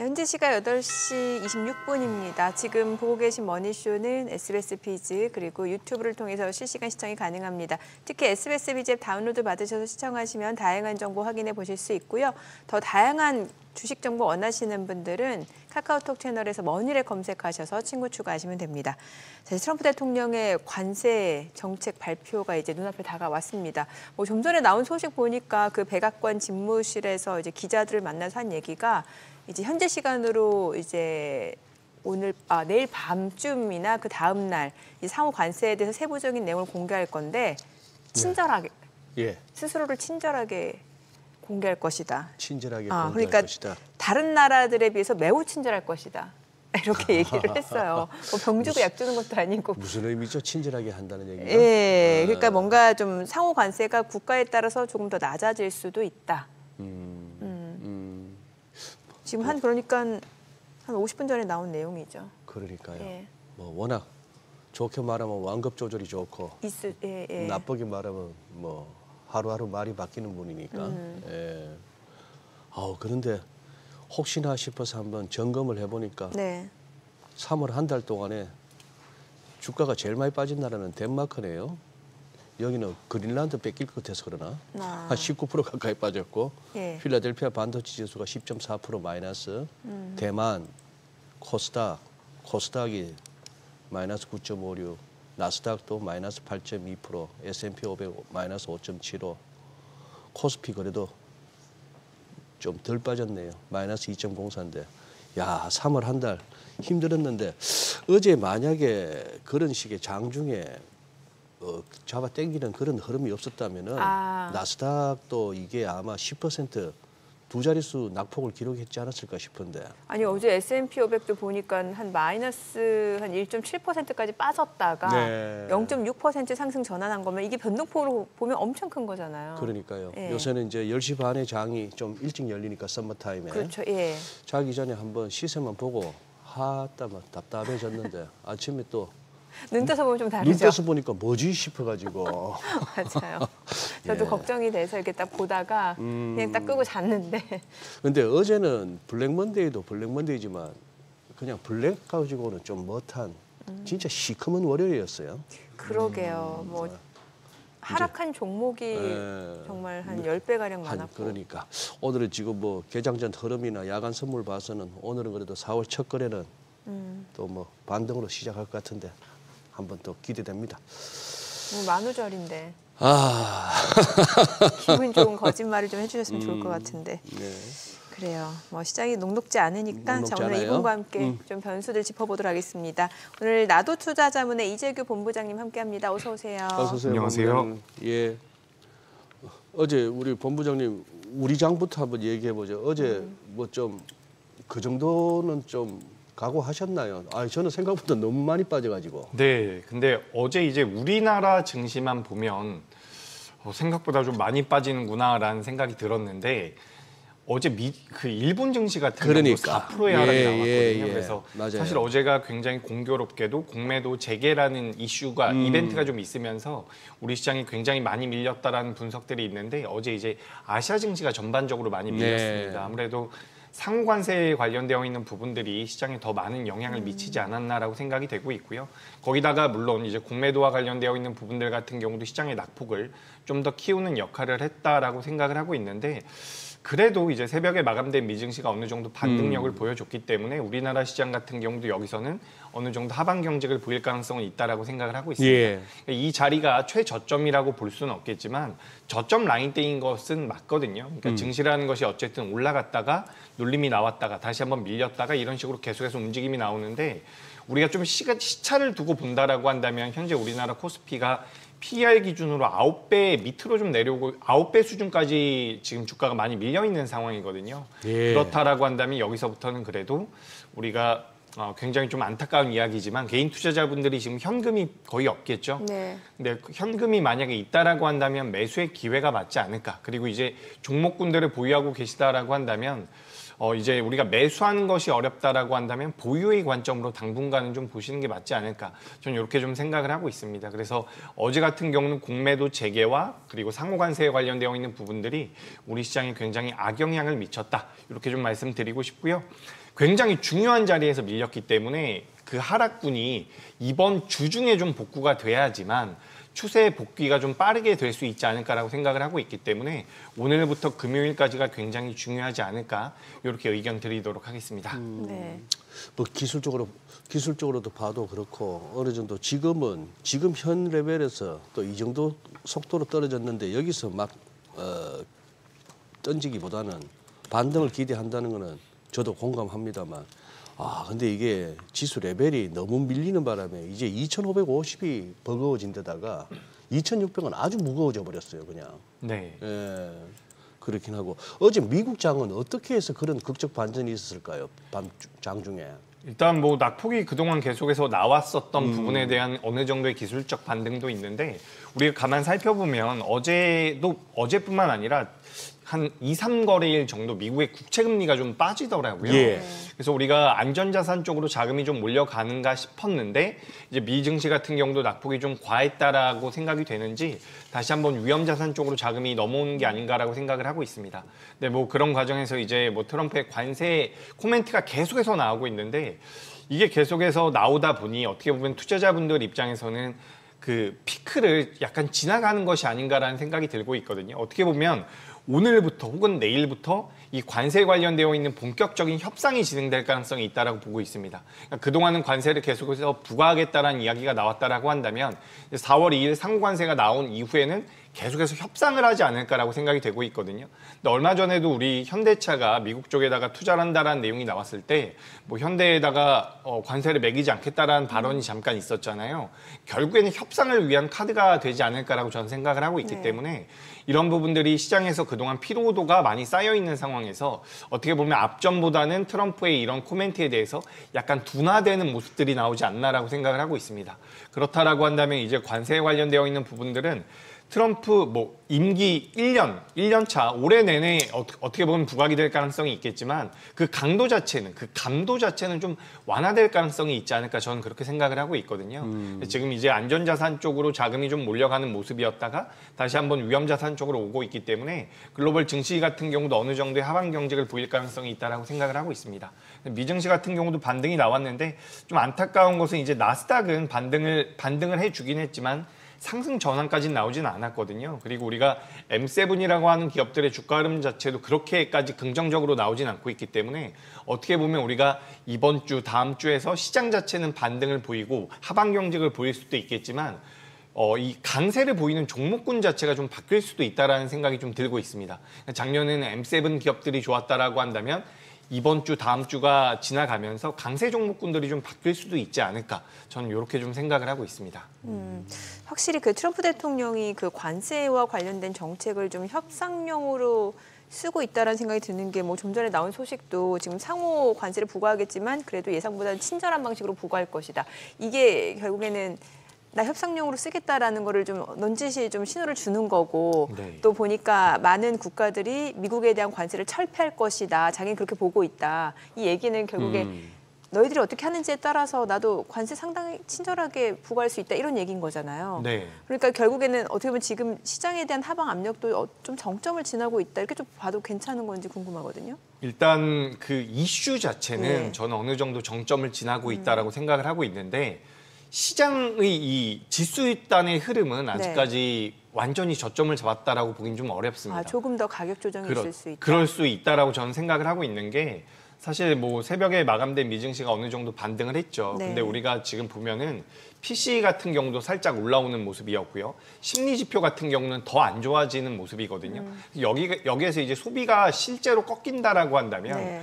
현재 시각 8시 26분입니다. 지금 보고 계신 머니쇼는 SBS 비즈 그리고 유튜브를 통해서 실시간 시청이 가능합니다. 특히 SBS 비즈 앱 다운로드 받으셔서 시청하시면 다양한 정보 확인해 보실 수 있고요. 더 다양한 주식 정보 원하시는 분들은 카카오톡 채널에서 머니를 검색하셔서 친구 추가하시면 됩니다. 자, 트럼프 대통령의 관세 정책 발표가 이제 눈앞에 다가왔습니다. 좀 전에 나온 소식 보니까 그 백악관 집무실에서 이제 기자들을 만나서 한 얘기가 이제 현재 시간으로 이제 내일 밤쯤이나 그 다음 날 이 상호 관세에 대해서 세부적인 내용을 공개할 건데 친절하게 스스로를 친절하게 공개할 것이다. 친절하게 공개할 그러니까 것이다. 다른 나라들에 비해서 매우 친절할 것이다. 이렇게 얘기를 했어요. 병 주고 약 주는 것도 아니고. 무슨 의미죠? 친절하게 한다는 얘기가? 예, 그러니까 뭔가 좀 상호 관세가 국가에 따라서 조금 더 낮아질 수도 있다. 지금 그러니까 한 50분 전에 나온 내용이죠. 그러니까요. 예. 뭐 워낙 좋게 말하면 완급 조절이 좋고 예. 나쁘게 말하면 뭐 하루하루 말이 바뀌는 분이니까. 예. 그런데 혹시나 싶어서 한번 점검을 해보니까 3월 한 달 동안에 주가가 제일 많이 빠진 나라는 덴마크네요. 여기는 그린란드 뺏길 것 같아서 그러나 한 19% 가까이 빠졌고 필라델피아 반도체 지수가 10.4% 마이너스, 대만, 코스닥이 마이너스 9.56, 나스닥도 마이너스 8.2%, S&P 500 마이너스 5.75, 코스피 그래도 좀 덜 빠졌네요. 마이너스 2.04인데 야 3월 한 달 힘들었는데 어제 만약에 그런 식의 장중에 잡아 당기는 그런 흐름이 없었다면은 나스닥도 이게 아마 10% 두 자릿수 낙폭을 기록했지 않았을까 싶은데. 아니 어제 S&P 500도 보니까 한 마이너스 한 1.7%까지 빠졌다가 0.6% 상승 전환한 거면 이게 변동폭으로 보면 엄청 큰 거잖아요. 그러니까요. 요새는 이제 10시 반에 장이 좀 일찍 열리니까 썸머타임에. 그렇죠. 예. 자기 전에 한번 시세만 보고 하다만 답답해졌는데 아침에 또 눈 떠서 보면 좀 다르죠. 눈 떠서 보니까 뭐지 싶어가지고. 맞아요. 저도 걱정이 돼서 이렇게 딱 보다가 그냥 딱 끄고 잤는데. 근데 어제는 블랙먼데이도 블랙먼데이지만 그냥 블랙 가지고는 좀 멋한 진짜 시커먼 월요일이었어요. 그러게요. 하락한 종목이 정말 한 10배가량 많았고. 그러니까 오늘은 지금 뭐 개장전 흐름이나 야간 선물 봐서는 오늘은 그래도 4월 첫 거래는 또 뭐 반등으로 시작할 것 같은데 한번 또 기대됩니다. 만우절인데. 기분 좋은 거짓말을 좀 해주셨으면 좋을 것 같은데. 그래요. 시장이 녹록지 않으니까 자, 오늘 이분과 함께 좀 변수들 짚어보도록 하겠습니다. 오늘 나도투자자문의 이재규 본부장님 함께합니다. 어서 오세요. 어서 오세요. 안녕하세요. 예. 어제 우리 본부장님 우리 장부터 한번 얘기해 보죠. 어제 뭐 좀 그 정도는 좀 각오하셨나요? 저는 생각보다 너무 많이 빠져가지고. 네, 근데 어제 이제 우리나라 증시만 보면 생각보다 좀 많이 빠지는구나라는 생각이 들었는데 어제 그 일본 증시 같은 경우 4%의 하락이 나왔거든요. 그래서 맞아요. 사실 어제가 굉장히 공교롭게도 공매도 재개라는 이슈가 이벤트가 좀 있으면서 우리 시장이 굉장히 많이 밀렸다라는 분석들이 있는데 어제 이제 아시아 증시가 전반적으로 많이 밀렸습니다. 아무래도 상관세에 관련되어 있는 부분들이 시장에 더 많은 영향을 미치지 않았나라고 생각이 되고 있고요. 거기다가 물론 이제 공매도와 관련되어 있는 부분들 같은 경우도 시장의 낙폭을 좀 더 키우는 역할을 했다라고 생각을 하고 있는데 그래도 이제 새벽에 마감된 미증시가 어느 정도 반등력을 보여줬기 때문에 우리나라 시장 같은 경우도 여기서는 어느 정도 하방 경직을 보일 가능성은 있다라고 생각을 하고 있습니다. 이 자리가 최저점이라고 볼 수는 없겠지만 저점 라인대인 것은 맞거든요. 그러니까 증시라는 것이 어쨌든 올라갔다가 눌림이 나왔다가 다시 한번 밀렸다가 이런 식으로 계속해서 움직임이 나오는데 우리가 좀 시차를 두고 본다라고 한다면 현재 우리나라 코스피가 PER 기준으로 9배 밑으로 좀 내려오고 9배 수준까지 지금 주가가 많이 밀려 있는 상황이거든요. 그렇다라고 한다면 여기서부터는 그래도 우리가 굉장히 좀 안타까운 이야기지만 개인 투자자분들이 지금 현금이 거의 없겠죠. 근데 현금이 만약에 있다라고 한다면 매수의 기회가 맞지 않을까. 그리고 이제 종목군들을 보유하고 계시다라고 한다면 이제 우리가 매수하는 것이 어렵다라고 한다면 보유의 관점으로 당분간은 좀 보시는 게 맞지 않을까. 저는 이렇게 좀 생각을 하고 있습니다. 그래서 어제 같은 경우는 공매도 재개와 그리고 상호관세에 관련되어 있는 부분들이 우리 시장에 굉장히 악영향을 미쳤다. 이렇게 좀 말씀드리고 싶고요. 굉장히 중요한 자리에서 밀렸기 때문에 그 하락분이 이번 주 중에 좀 복구가 돼야지만 추세 복귀가 좀 빠르게 될 수 있지 않을까라고 생각을 하고 있기 때문에 오늘부터 금요일까지가 굉장히 중요하지 않을까 이렇게 의견 드리도록 하겠습니다. 네. 뭐 기술적으로도 봐도 그렇고 어느 정도 지금 현 레벨에서 또 이 정도 속도로 떨어졌는데 여기서 막 던지기보다는 반등을 기대한다는 거는 저도 공감합니다만 근데 이게 지수 레벨이 너무 밀리는 바람에 이제 2,550이 버거워진 데다가 2,600은 아주 무거워져 버렸어요, 그냥. 네. 예. 그렇긴 하고 어제 미국 장은 어떻게 해서 그런 극적 반전이 있었을까요? 장중에. 일단 뭐 낙폭이 그동안 계속해서 나왔었던 부분에 대한 어느 정도의 기술적 반등도 있는데 우리가 가만 살펴보면 어제뿐만 아니라 한 2, 3거래일 정도 미국의 국채 금리가 좀 빠지더라고요. 예. 그래서 우리가 안전자산 쪽으로 자금이 좀 몰려가는가 싶었는데 이제 미 증시 같은 경우도 낙폭이 좀 과했다라고 생각이 되는지 다시 한번 위험자산 쪽으로 자금이 넘어오는 게 아닌가라고 생각을 하고 있습니다. 근데 뭐 그런 과정에서 이제 뭐 트럼프의 관세 코멘트가 계속해서 나오고 있는데 이게 계속해서 나오다 보니 어떻게 보면 투자자분들 입장에서는 그 피크를 약간 지나가는 것이 아닌가라는 생각이 들고 있거든요. 어떻게 보면 오늘부터 혹은 내일부터 이 관세에 관련되어 있는 본격적인 협상이 진행될 가능성이 있다라고 보고 있습니다. 그러니까 그동안은 관세를 계속해서 부과하겠다라는 이야기가 나왔다라고 한다면 4월 2일 상호관세가 나온 이후에는 계속해서 협상을 하지 않을까라고 생각이 되고 있거든요. 근데 얼마 전에도 우리 현대차가 미국 쪽에다가 투자를 한다라는 내용이 나왔을 때 뭐 현대에다가 관세를 매기지 않겠다라는 발언이 잠깐 있었잖아요. 결국에는 협상을 위한 카드가 되지 않을까라고 저는 생각을 하고 있기 때문에 이런 부분들이 시장에서 그동안 피로도가 많이 쌓여 있는 상황에서 어떻게 보면 앞전보다는 트럼프의 이런 코멘트에 대해서 약간 둔화되는 모습들이 나오지 않나라고 생각을 하고 있습니다. 그렇다라고 한다면 이제 관세에 관련되어 있는 부분들은 트럼프 뭐 임기 1년 차 올해 내내 어떻게 보면 부각이 될 가능성이 있겠지만 그 강도 자체는 그 감도 자체는 좀 완화될 가능성이 있지 않을까 저는 그렇게 생각을 하고 있거든요. 지금 이제 안전자산 쪽으로 자금이 좀 몰려가는 모습이었다가 다시 한번 위험자산 쪽으로 오고 있기 때문에 글로벌 증시 같은 경우도 어느 정도의 하방 경직을 보일 가능성이 있다라고 생각을 하고 있습니다. 미증시 같은 경우도 반등이 나왔는데 좀 안타까운 것은 이제 나스닥은 반등을 해주긴 했지만 상승 전환까지는 나오지는 않았거든요. 그리고 우리가 M7이라고 하는 기업들의 주가 흐름 자체도 그렇게까지 긍정적으로 나오진 않고 있기 때문에 어떻게 보면 우리가 이번 주, 다음 주에서 시장 자체는 반등을 보이고 하방 경직을 보일 수도 있겠지만 이 강세를 보이는 종목군 자체가 좀 바뀔 수도 있다라는 생각이 좀 들고 있습니다. 작년에는 M7 기업들이 좋았다라고 한다면 이번 주, 다음 주가 지나가면서 강세 종목군들이 좀 바뀔 수도 있지 않을까. 저는 이렇게 좀 생각을 하고 있습니다. 확실히 그 트럼프 대통령이 그 관세와 관련된 정책을 좀 협상용으로 쓰고 있다라는 생각이 드는 게 뭐 좀 전에 나온 소식도 지금 상호 관세를 부과하겠지만 그래도 예상보다는 친절한 방식으로 부과할 것이다. 이게 결국에는 나 협상용으로 쓰겠다라는 거를 좀 넌지시 좀 신호를 주는 거고 또 보니까 많은 국가들이 미국에 대한 관세를 철폐할 것이다. 자기는 그렇게 보고 있다. 이 얘기는 결국에 너희들이 어떻게 하는지에 따라서 나도 관세 상당히 친절하게 부과할 수 있다. 이런 얘기인 거잖아요. 네. 그러니까 결국에는 어떻게 보면 지금 시장에 대한 하방 압력도 좀 정점을 지나고 있다. 이렇게 좀 봐도 괜찮은 건지 궁금하거든요. 일단 그 이슈 자체는 저는 어느 정도 정점을 지나고 있다라고 생각을 하고 있는데 시장의 이 지수단의 흐름은 아직까지 완전히 저점을 잡았다라고 보긴 좀 어렵습니다. 조금 더 가격 조정이 있을 수 있다. 그럴 수 있다라고 저는 생각을 하고 있는 게 사실 뭐 새벽에 마감된 미증시가 어느 정도 반등을 했죠. 근데 우리가 지금 보면은 PC 같은 경우도 살짝 올라오는 모습이었고요. 심리 지표 같은 경우는 더 안 좋아지는 모습이거든요. 여기에서 이제 소비가 실제로 꺾인다라고 한다면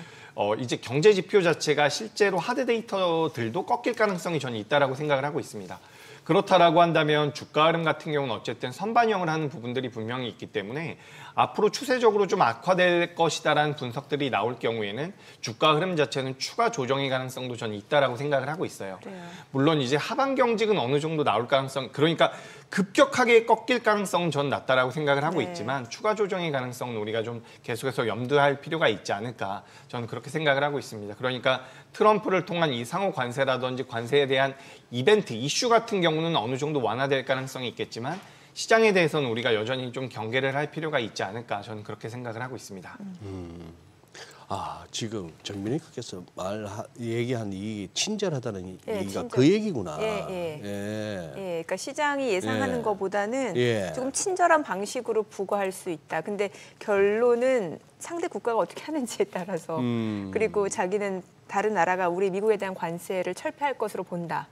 이제 경제 지표 자체가 실제로 하드 데이터들도 꺾일 가능성이 저는 있다라고 생각을 하고 있습니다. 그렇다라고 한다면 주가 흐름 같은 경우는 어쨌든 선반영을 하는 부분들이 분명히 있기 때문에 앞으로 추세적으로 좀 악화될 것이다라는 분석들이 나올 경우에는 주가 흐름 자체는 추가 조정의 가능성도 저는 있다라고 생각을 하고 있어요. 물론 이제 하방 경직은 어느 정도 나올 가능성, 그러니까 급격하게 꺾일 가능성은 전 낮다라고 생각을 하고 네. 있지만 추가 조정의 가능성은 우리가 좀 계속해서 염두할 필요가 있지 않을까 저는 그렇게 생각을 하고 있습니다. 그러니까 트럼프를 통한 이 상호 관세라든지 관세에 대한 이벤트, 이슈 같은 경우는 어느 정도 완화될 가능성이 있겠지만 시장에 대해서는 우리가 여전히 좀 경계를 할 필요가 있지 않을까 저는 그렇게 생각을 하고 있습니다. 아, 지금 정민희께서 얘기한 이 친절하다는 예, 얘기가 친절. 그 얘기구나. 예. 예. 예, 그러니까 시장이 예상하는 예. 것보다는 예. 조금 친절한 방식으로 부과할 수 있다. 근데 결론은 상대 국가가 어떻게 하는지에 따라서 그리고 자기는 다른 나라가 우리 미국에 대한 관세를 철폐할 것으로 본다.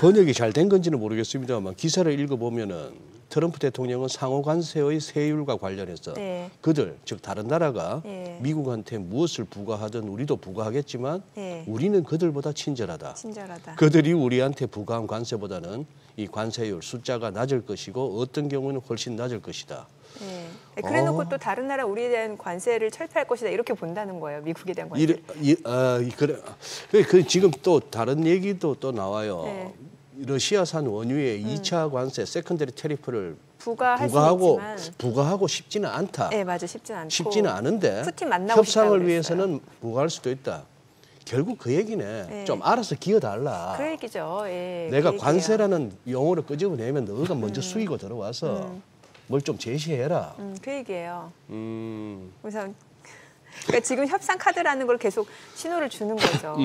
번역이 잘 된 건지는 모르겠습니다만 기사를 읽어보면은 트럼프 대통령은 상호 관세의 세율과 관련해서 네. 그들, 즉 다른 나라가 네. 미국한테 무엇을 부과하든 우리도 부과하겠지만 네. 우리는 그들보다 친절하다. 친절하다. 그들이 우리한테 부과한 관세보다는 이 관세율 숫자가 낮을 것이고 어떤 경우는 훨씬 낮을 것이다. 예. 그래놓고 또 다른 나라 우리에 대한 관세를 철폐할 것이다 이렇게 본다는 거예요. 미국에 대한 관세. 그래 지금 또 다른 얘기도 또 나와요. 네. 러시아산 원유의 2차 관세, 세컨더리 테리프를 부과할 수 있지만 부과하고 싶지는 않다. 네, 맞아. 쉽진 않고. 쉽지는 않은데 푸틴 만나고 싶다고 협상을 그랬어요. 위해서는 부과할 수도 있다. 결국 그 얘기네. 네. 좀 알아서 기어달라. 그 얘기죠. 예, 내가 그 얘기예요. 관세라는 용어를 끄집어내면 너가 먼저 수익을 들어와서 뭘 좀 제시해라. 그 얘기예요. 음. 그래서 그러니까 지금 협상 카드라는 걸 계속 신호를 주는 거죠.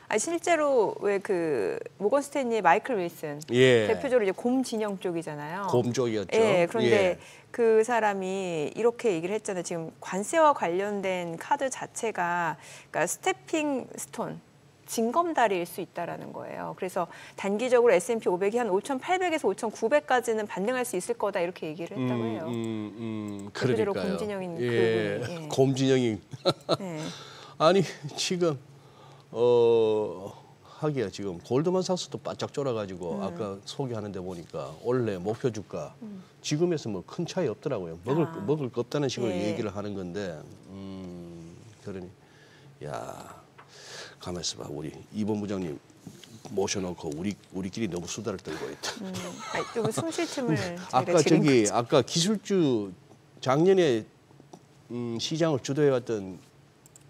아니, 실제로 왜 그 모건 스탠리의 마이클 윌슨 예. 대표적으로 이제 곰 진영 쪽이잖아요. 곰 쪽이었죠. 예, 그런데 예. 그 사람이 이렇게 얘기를 했잖아요. 지금 관세와 관련된 카드 자체가 그러니까 스태핑 스톤, 징검다리일 수 있다라는 거예요. 그래서 단기적으로 S&P 500이 한 5,800에서 5,900까지는 반등할 수 있을 거다 이렇게 얘기를 했다고 해요. 대표적으로 그러니까요. 곰진영인 예. 그분이. 예. 곰진영이 네. 아니 지금 하기야 지금 골드만삭스도 바짝 쫄아가지고 아까 소개하는데 보니까 원래 목표 주가 지금에서 뭐 큰 차이 없더라고요. 먹을 거 없다는 식으로 예. 얘기를 하는 건데 그러니 야 가만 있어봐 우리 이번 부장님 모셔놓고 우리끼리 너무 수다를 떨고 있다. 좀 숨 쉴 틈을 아까 드린 거죠. 아까 기술주 작년에 시장을 주도해왔던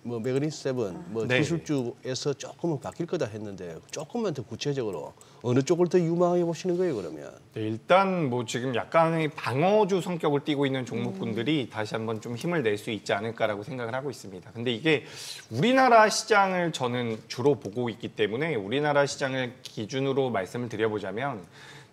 뭐 매그니스 세븐 뭐 네. 기술주에서 조금은 바뀔 거다 했는데 조금만 더 구체적으로 어느 쪽을 더 유망하게 보시는 거예요 그러면? 네, 일단 뭐 지금 약간의 방어주 성격을 띠고 있는 종목군들이 다시 한번 좀 힘을 낼 수 있지 않을까라고 생각을 하고 있습니다. 근데 이게 우리나라 시장을 저는 주로 보고 있기 때문에 우리나라 시장을 기준으로 말씀을 드려보자면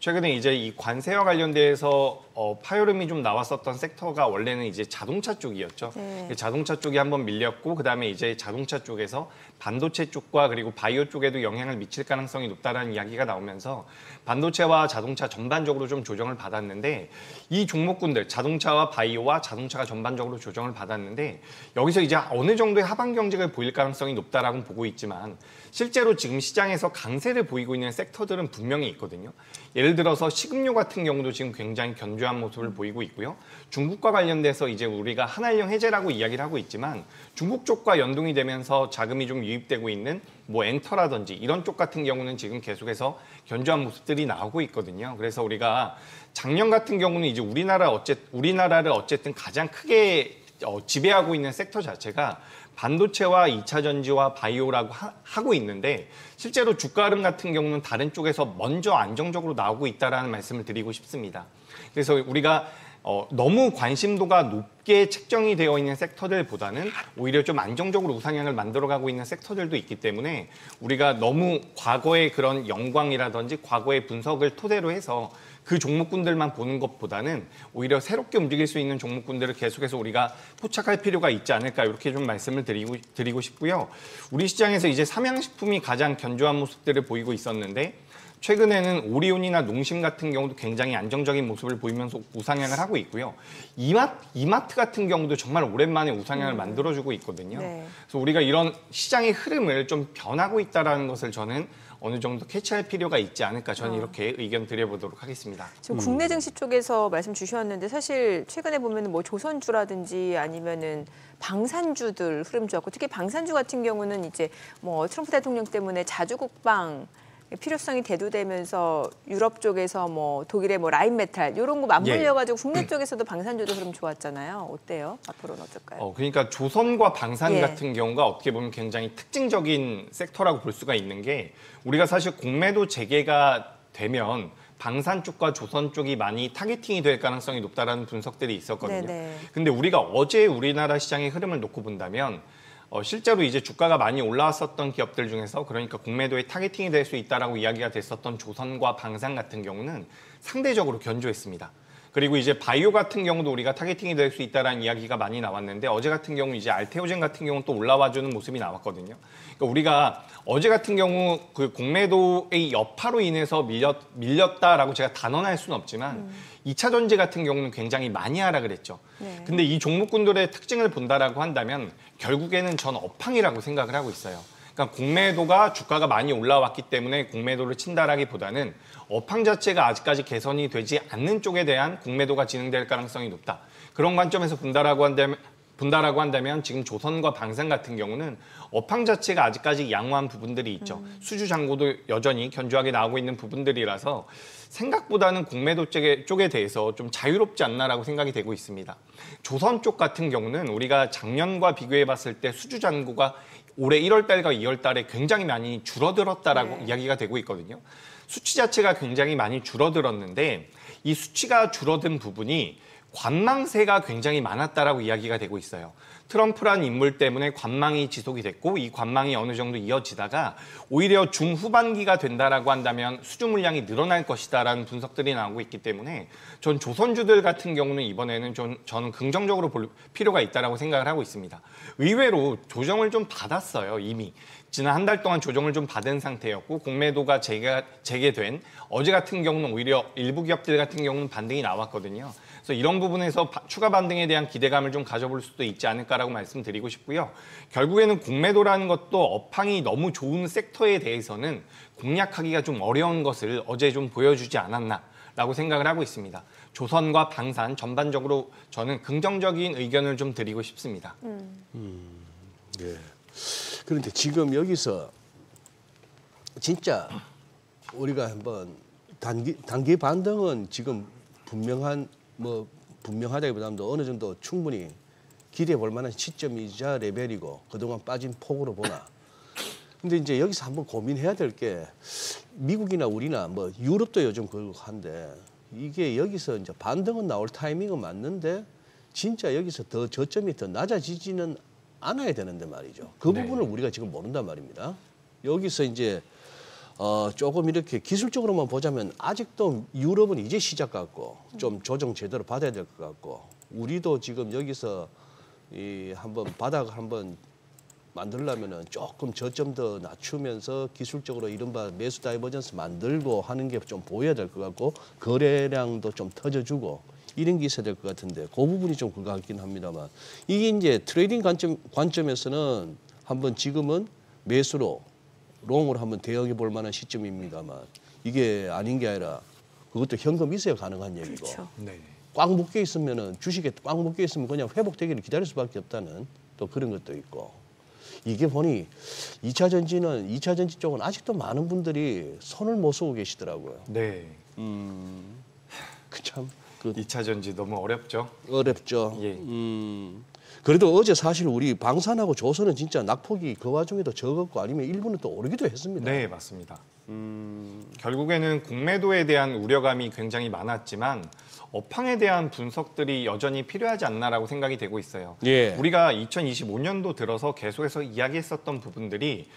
최근에 이제 이 관세와 관련돼서 파열음이 좀 나왔었던 섹터가 원래는 이제 자동차 쪽이었죠. 네. 자동차 쪽이 한번 밀렸고 그다음에 이제 자동차 쪽에서 반도체 쪽과 그리고 바이오 쪽에도 영향을 미칠 가능성이 높다라는 이야기가 나오면서 반도체와 자동차 전반적으로 좀 조정을 받았는데 이 종목군들 자동차와 바이오와 자동차가 전반적으로 조정을 받았는데 여기서 이제 어느 정도의 하방 경직을 보일 가능성이 높다라고 보고 있지만 실제로 지금 시장에서 강세를 보이고 있는 섹터들은 분명히 있거든요. 예를 들어서 식음료 같은 경우도 지금 굉장히 견조한 모습을 보이고 있고요. 중국과 관련돼서 이제 우리가 한한령 해제라고 이야기를 하고 있지만 중국 쪽과 연동이 되면서 자금이 좀 유입되고 있는 뭐 엔터라든지 이런 쪽 같은 경우는 지금 계속해서 견조한 모습들이 나오고 있거든요. 그래서 우리가 작년 같은 경우는 이제 우리나라를 어쨌든 가장 크게 지배하고 있는 섹터 자체가 반도체와 2차 전지와 바이오라고 하고 있는데 실제로 주가 흐름 같은 경우는 다른 쪽에서 먼저 안정적으로 나오고 있다라는 말씀을 드리고 싶습니다. 그래서 우리가 너무 관심도가 높게 책정이 되어 있는 섹터들보다는 오히려 좀 안정적으로 우상향을 만들어가고 있는 섹터들도 있기 때문에 우리가 너무 과거의 그런 영광이라든지 과거의 분석을 토대로 해서 그 종목군들만 보는 것보다는 오히려 새롭게 움직일 수 있는 종목군들을 계속해서 우리가 포착할 필요가 있지 않을까 이렇게 좀 말씀을 드리고 싶고요. 우리 시장에서 이제 삼양식품이 가장 견조한 모습들을 보이고 있었는데 최근에는 오리온이나 농심 같은 경우도 굉장히 안정적인 모습을 보이면서 우상향을 하고 있고요. 이마트 같은 경우도 정말 오랜만에 우상향을 만들어주고 있거든요. 네. 그래서 우리가 이런 시장의 흐름을 좀 변하고 있다는 것을 저는 어느 정도 캐치할 필요가 있지 않을까 저는 이렇게 의견 드려보도록 하겠습니다. 지금 국내 증시 쪽에서 말씀 주셨는데 사실 최근에 보면 뭐 조선주라든지 아니면은 방산주들 흐름 좋았고 특히 방산주 같은 경우는 이제 뭐 트럼프 대통령 때문에 자주국방 필요성이 대두되면서 유럽 쪽에서 뭐 독일의 뭐 라인메탈 이런 거 맞물려가지고 국내 쪽에서도 방산주도 그럼 좋았잖아요. 어때요? 앞으로는 어떨까요? 그러니까 조선과 방산 예. 같은 경우가 어떻게 보면 굉장히 특징적인 섹터라고 볼 수가 있는 게 우리가 사실 공매도 재개가 되면 방산 쪽과 조선 쪽이 많이 타겟팅이 될 가능성이 높다라는 분석들이 있었거든요. 네네. 근데 우리가 어제 우리나라 시장의 흐름을 놓고 본다면 실제로 이제 주가가 많이 올라왔었던 기업들 중에서 그러니까 공매도에 타겟팅이 될 수 있다라고 이야기가 됐었던 조선과 방산 같은 경우는 상대적으로 견조했습니다. 그리고 이제 바이오 같은 경우도 우리가 타겟팅이 될 수 있다라는 이야기가 많이 나왔는데 어제 같은 경우 이제 알테오젠 같은 경우는 또 올라와주는 모습이 나왔거든요. 그러니까 우리가 어제 같은 경우 그 공매도의 여파로 인해서 밀렸다라고 제가 단언할 수는 없지만 2차 전지 같은 경우는 굉장히 많이 하락을 했죠. 네. 근데 이 종목군들의 특징을 본다라고 한다면 결국에는 전 업황이라고 생각을 하고 있어요. 그러니까 공매도가 주가가 많이 올라왔기 때문에 공매도를 친다라기보다는 업황 자체가 아직까지 개선이 되지 않는 쪽에 대한 공매도가 진행될 가능성이 높다. 그런 관점에서 본다라고 한다면 지금 조선과 방산 같은 경우는 업황 자체가 아직까지 양호한 부분들이 있죠. 수주 잔고도 여전히 견조하게 나오고 있는 부분들이라서 생각보다는 공매도 쪽에 대해서 좀 자유롭지 않나라고 생각이 되고 있습니다. 조선 쪽 같은 경우는 우리가 작년과 비교해 봤을 때 수주 잔고가 올해 1월 달과 2월 달에 굉장히 많이 줄어들었다라고 이야기가 되고 있거든요. 수치 자체가 굉장히 많이 줄어들었는데 이 수치가 줄어든 부분이 관망세가 굉장히 많았다라고 이야기가 되고 있어요. 트럼프란 인물 때문에 관망이 지속이 됐고 이 관망이 어느 정도 이어지다가 오히려 중후반기가 된다라고 한다면 수주 물량이 늘어날 것이다라는 분석들이 나오고 있기 때문에 전 조선주들 같은 경우는 이번에는 저는 긍정적으로 볼 필요가 있다라고 생각을 하고 있습니다. 의외로 조정을 좀 받았어요, 이미. 지난 한 달 동안 조정을 좀 받은 상태였고 공매도가 재개된 어제 같은 경우는 오히려 일부 기업들 같은 경우는 반등이 나왔거든요. 그래서 이런 부분에서 추가 반등에 대한 기대감을 좀 가져볼 수도 있지 않을까라고 말씀드리고 싶고요. 결국에는 공매도라는 것도 업황이 너무 좋은 섹터에 대해서는 공략하기가 좀 어려운 것을 어제 좀 보여주지 않았나라고 생각을 하고 있습니다. 조선과 방산 전반적으로 저는 긍정적인 의견을 좀 드리고 싶습니다. 예. 그런데 지금 여기서 진짜 우리가 한번 단기 반등은 지금 분명하다기보다도 어느 정도 충분히 기대해 볼 만한 시점이자 레벨이고 그동안 빠진 폭으로 보나. 근데 이제 여기서 한번 고민해야 될 게 미국이나 우리나 뭐 유럽도 요즘 그렇고 한데 이게 여기서 이제 반등은 나올 타이밍은 맞는데 진짜 여기서 더 저점이 더 낮아지지는 않아야 되는데 말이죠. 그 부분을 우리가 지금 모른단 말입니다. 여기서 이제 조금 이렇게 기술적으로만 보자면 아직도 유럽은 이제 시작 같고 좀 조정 제대로 받아야 될 것 같고 우리도 지금 여기서 한번 바닥을 한번 만들려면은 조금 저점 더 낮추면서 기술적으로 이른바 매수 다이버전스 만들고 하는 게 좀 보여야 될 것 같고 거래량도 좀 터져주고 이런 게 있어야 될 것 같은데 그 부분이 좀 그거 같긴 합니다만 이게 이제 트레이딩 관점에서는 한번 지금은 매수로 롱으로 한번 대응해 볼 만한 시점입니다만 이게 아닌 게 아니라 그것도 현금 있어야 가능한 얘기고 그렇죠. 네. 꽉 묶여 있으면은 주식에 꽉 묶여 있으면 그냥 회복되기를 기다릴 수밖에 없다는 또 그런 것도 있고 이게 보니 2차 전지 쪽은 아직도 많은 분들이 손을 못 쓰고 계시더라고요. 네. 참 2차 전지 너무 어렵죠. 어렵죠. 예. 그래도 어제 사실 우리 방산하고 조선은 진짜 낙폭이 그 와중에도 적었고 아니면 일부는 또 오르기도 했습니다. 네, 맞습니다. 결국에는 공매도에 대한 우려감이 굉장히 많았지만 업황에 대한 분석들이 여전히 필요하지 않나라고 생각이 되고 있어요. 예. 우리가 2025년도 들어서 계속해서 이야기했었던 부분들이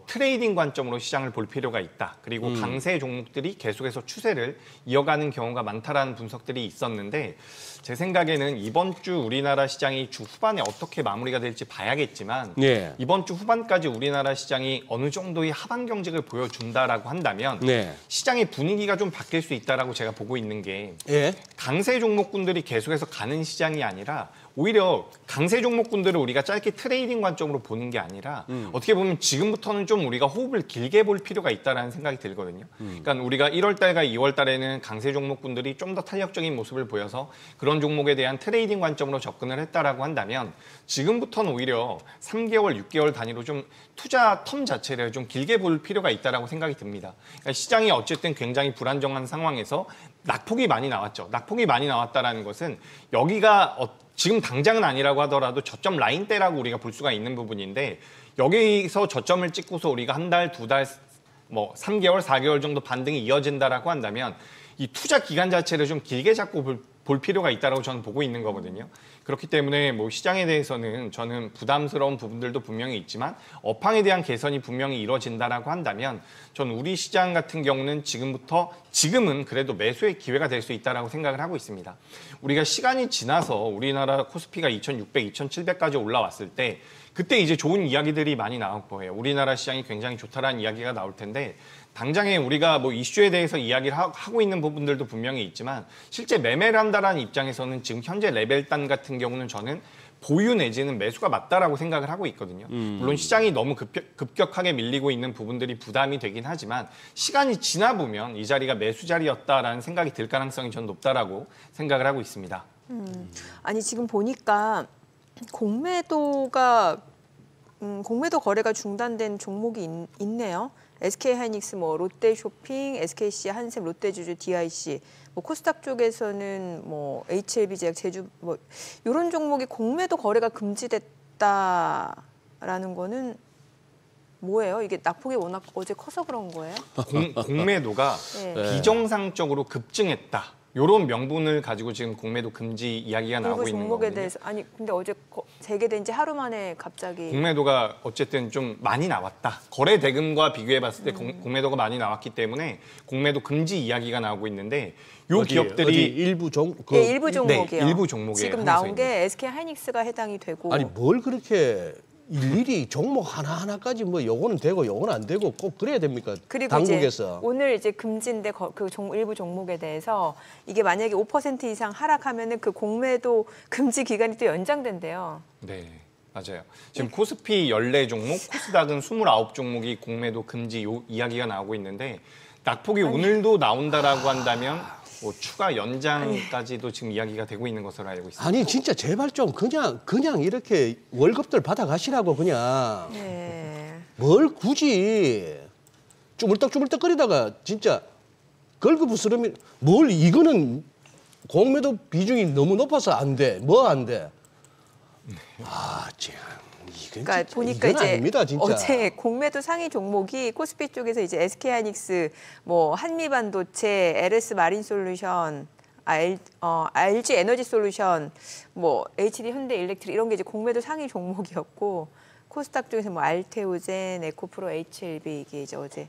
트레이딩 관점으로 시장을 볼 필요가 있다. 그리고 강세 종목들이 계속해서 추세를 이어가는 경우가 많다라는 분석들이 있었는데 제 생각에는 이번 주 우리나라 시장이 주 후반에 어떻게 마무리가 될지 봐야겠지만 네. 이번 주 후반까지 우리나라 시장이 어느 정도의 하반 경직을 보여준다라고 한다면 네. 시장의 분위기가 좀 바뀔 수 있다라고 제가 보고 있는 게 예. 강세 종목군들이 계속해서 가는 시장이 아니라 오히려 강세 종목군들을 우리가 짧게 트레이딩 관점으로 보는 게 아니라 어떻게 보면 지금부터는 좀 우리가 호흡을 길게 볼 필요가 있다라는 생각이 들거든요. 그러니까 우리가 1월 달과 2월 달에는 강세 종목군들이 좀 더 탄력적인 모습을 보여서 그런 종목에 대한 트레이딩 관점으로 접근을 했다라고 한다면 지금부터는 오히려 3개월, 6개월 단위로 좀 투자 텀 자체를 좀 길게 볼 필요가 있다라고 생각이 듭니다. 그러니까 시장이 어쨌든 굉장히 불안정한 상황에서 낙폭이 많이 나왔죠. 낙폭이 많이 나왔다라는 것은 여기가 지금 당장은 아니라고 하더라도 저점 라인대라고 우리가 볼 수가 있는 부분인데 여기서 저점을 찍고서 우리가 한 달, 두 달, 뭐 3개월, 4개월 정도 반등이 이어진다라고 한다면 이 투자 기간 자체를 좀 길게 잡고 볼 필요가 있다고 저는 보고 있는 거거든요. 그렇기 때문에 뭐 시장에 대해서는 저는 부담스러운 부분들도 분명히 있지만 업황에 대한 개선이 분명히 이루어진다라고 한다면 전 우리 시장 같은 경우는 지금은 그래도 매수의 기회가 될 수 있다라고 생각을 하고 있습니다. 우리가 시간이 지나서 우리나라 코스피가 2,600, 2,700까지 올라왔을 때 그때 이제 좋은 이야기들이 많이 나올 거예요. 우리나라 시장이 굉장히 좋다라는 이야기가 나올 텐데 당장에 우리가 뭐 이슈에 대해서 이야기를 하고 있는 부분들도 분명히 있지만 실제 매매를 한다라는 입장에서는 지금 현재 레벨단 같은 경우는 저는 보유 내지는 매수가 맞다라고 생각을 하고 있거든요. 물론 시장이 너무 급격하게 밀리고 있는 부분들이 부담이 되긴 하지만 시간이 지나 보면 이 자리가 매수 자리였다라는 생각이 들 가능성이 전 높다라고 생각을 하고 있습니다. 아니 지금 보니까 공매도 거래가 중단된 종목이 있네요. SK하이닉스, 뭐 롯데쇼핑, SKC, 한샘, 롯데주주, DIC, 뭐 코스닥 쪽에서는 뭐 HLB제약, 제주 뭐 이런 종목이 공매도 거래가 금지됐다라는 거는 뭐예요? 이게 낙폭이 워낙 어제 커서 그런 거예요? 공매도가 네. 비정상적으로 급증했다. 이런 명분을 가지고 지금 공매도 금지 이야기가 나오고 있는 종목에 거거든요. 대해서 아니 근데 어제 재개된 지 하루 만에 갑자기 공매도가 어쨌든 좀 많이 나왔다. 거래 대금과 비교해봤을 때 공매도가 많이 나왔기 때문에 공매도 금지 이야기가 나오고 있는데 요 기업들이 일부 일부 종목이요. 네, 일부 종목에 지금 나온 게 SK하이닉스가 해당이 되고 아니 뭘 그렇게 일일이 종목 하나하나까지 뭐 요거는 되고 요거는 안 되고 꼭 그래야 됩니까? 그리고 당국에서. 이제 오늘 이제 금지인데 일부 종목에 대해서 이게 만약에 5% 이상 하락하면은 그 공매도 금지 기간이 또 연장된대요. 네, 맞아요. 지금 코스피 14종목, 코스닥은 29종목이 공매도 금지 요 이야기가 나오고 있는데 낙폭이 오늘도 나온다라고 한다면 뭐 추가 연장까지도 지금 이야기가 되고 있는 것으로 알고 있습니다. 아니 진짜 제발 좀 그냥 이렇게 월급들 받아가시라고 그냥 네. 뭘 굳이 쭈물떡쭈물떡거리다가 진짜 걸그부스러미 뭘 이거는 공매도 비중이 너무 높아서 안 돼. 뭐 안 돼. 아, 참. 그러니까 보니까 이제 아닙니다, 진짜. 어제 공매도 상위 종목이 코스피 쪽에서 이제 SK하이닉스, 뭐 한미반도체, LS 마린솔루션, LG 에너지솔루션, 뭐 HD 현대일렉트릭 이런 게 이제 공매도 상위 종목이었고 코스닥 쪽에서 뭐 알테오젠, 에코프로, HLB 이게 이제 어제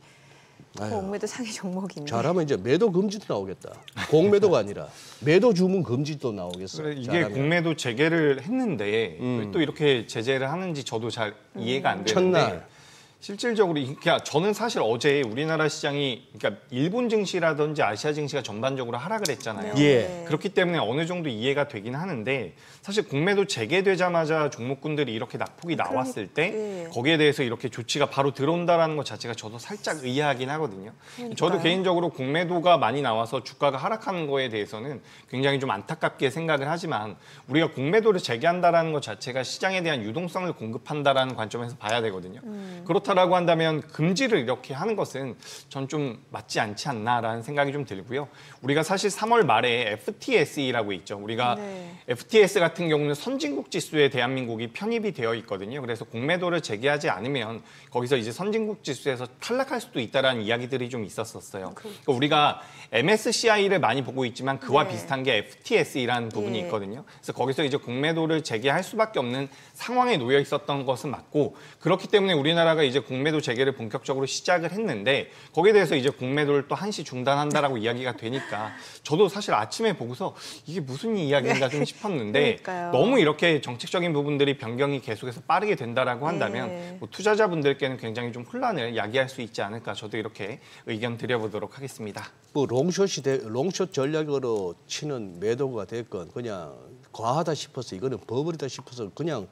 공매도 상위 종목인데. 잘하면 이제 매도 금지도 나오겠다. 공매도가 아니라 매도 주문 금지도 나오겠어. 그래, 이게 잘하면. 공매도 재개를 했는데 왜 또 이렇게 제재를 하는지 저도 잘 이해가 안 되는데 첫날. 실질적으로 그러니까 저는 사실 어제 우리나라 시장이 그러니까 일본 증시라든지 아시아 증시가 전반적으로 하락을 했잖아요. 예. 그렇기 때문에 어느 정도 이해가 되긴 하는데 사실 공매도 재개되자마자 종목군들이 이렇게 낙폭이 나왔을 때 예. 거기에 대해서 이렇게 조치가 바로 들어온다라는 것 자체가 저도 살짝 의아하긴 하거든요. 저도 개인적으로 공매도가 많이 나와서 주가가 하락하는 거에 대해서는 굉장히 좀 안타깝게 생각을 하지만 우리가 공매도를 재개한다라는 것 자체가 시장에 대한 유동성을 공급한다라는 관점에서 봐야 되거든요. 그렇다라고 한다면 금지를 이렇게 하는 것은 전 좀 맞지 않지 않나라는 생각이 좀 들고요. 우리가 사실 3월 말에 FTSE라고 있죠. 우리가 네. FTS 같은 경우는 선진국 지수에 대한민국이 편입이 되어 있거든요. 그래서 공매도를 재개하지 않으면 거기서 이제 선진국 지수에서 탈락할 수도 있다라는 이야기들이 좀 있었어요. 그러니까 우리가 MSCI를 많이 보고 있지만 그와 네. 비슷한 게 FTSE라는 부분이 예. 있거든요. 그래서 거기서 이제 공매도를 재개할 수밖에 없는 상황에 놓여 있었던 것은 맞고 그렇기 때문에 우리나라가 이제 공매도 재개를 본격적으로 시작을 했는데 거기에 대해서 이제 공매도를 또 한시 중단한다라고 이야기가 되니까 저도 사실 아침에 보고서 이게 무슨 이야기인가 좀 싶었는데 그러니까요. 너무 이렇게 정책적인 부분들이 변경이 계속해서 빠르게 된다라고 한다면 네. 뭐 투자자분들께는 굉장히 좀 혼란을 야기할 수 있지 않을까 저도 이렇게 의견 드려보도록 하겠습니다. 뭐 롱숏 전략으로 치는 매도가 됐건 그냥 과하다 싶어서 이거는 버블이다 싶어서 그냥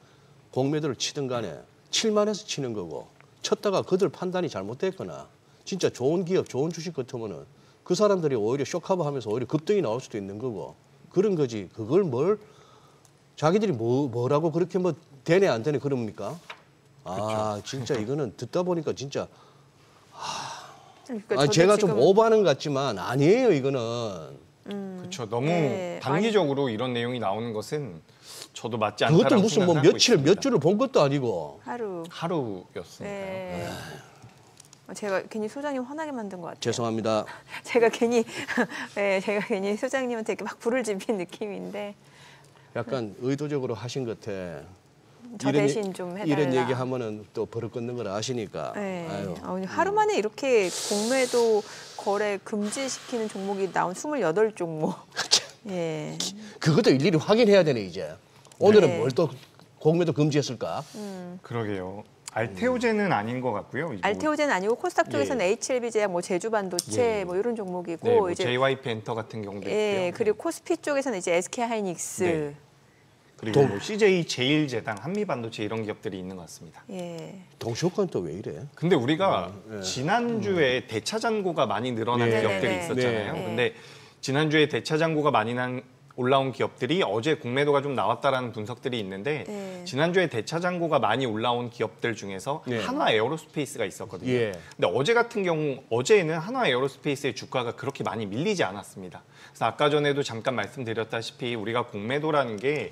공매도를 치든 간에 칠만해서 치는 거고 쳤다가 그들 판단이 잘못됐거나 진짜 좋은 기업, 좋은 주식 같으면은 그 사람들이 오히려 쇼커버하면서 오히려 급등이 나올 수도 있는 거고 그런 거지. 그걸 자기들이 뭐라고 그렇게 뭐 되네 안 되네 그럽니까? 아 진짜 이거는 듣다 보니까 진짜 그러니까 저도 제가 지금 좀 오버하는 것 같지만 아니에요 이거는. 그렇죠. 너무 네. 단기적으로 이런 내용이 나오는 것은 저도 맞지 않다라고 그것도 무슨 뭐 생각하고 며칠 있습니다. 몇 주를 본 것도 아니고. 하루였으니까요. 네. 제가 괜히 소장님 화나게 만든 것 같아요. 죄송합니다. 제가 괜히 소장님한테 이렇게 막 불을 지핀 느낌인데 약간 의도적으로 하신 것 같아. 저 대신 좀 해달라. 이런 얘기하면은 또 버릇 걷는 걸 아시니까. 네. 아유. 하루 만에 이렇게 공매도 거래 금지시키는 종목이 나온 28종목. 예. 그것도 일일이 확인해야 되네 이제. 오늘은 네. 뭘 또 공매도 금지했을까? 그러게요. 알테오제는 아닌 것 같고요. 뭐 알테오제는 아니고 코스닥 쪽에서는 예. HLB제약, 뭐 제주반도체 뭐 이런 종목이고 네, 뭐 이제 JYP 엔터 같은 경우도 예, 있고요. 그리고 코스피 쪽에서는 이제 SK하이닉스. 네. 그리고 뭐 CJ 제일제당, 한미반도체 이런 기업들이 있는 것 같습니다. 예. 동시효과는 또 왜 이래? 근데 우리가 지난주에 대차 잔고가 많이 늘어난 예. 기업들이 네네네. 있었잖아요. 네. 근데 지난주에 대차 잔고가 많이 올라온 기업들이 어제 공매도가 좀 나왔다라는 분석들이 있는데 네. 지난주에 대차 잔고가 많이 올라온 기업들 중에서 네. 한화 에어로스페이스가 있었거든요. 예. 근데 어제 같은 경우 어제는 한화 에어로스페이스의 주가가 그렇게 많이 밀리지 않았습니다. 그래서 아까 전에도 잠깐 말씀드렸다시피 우리가 공매도라는 게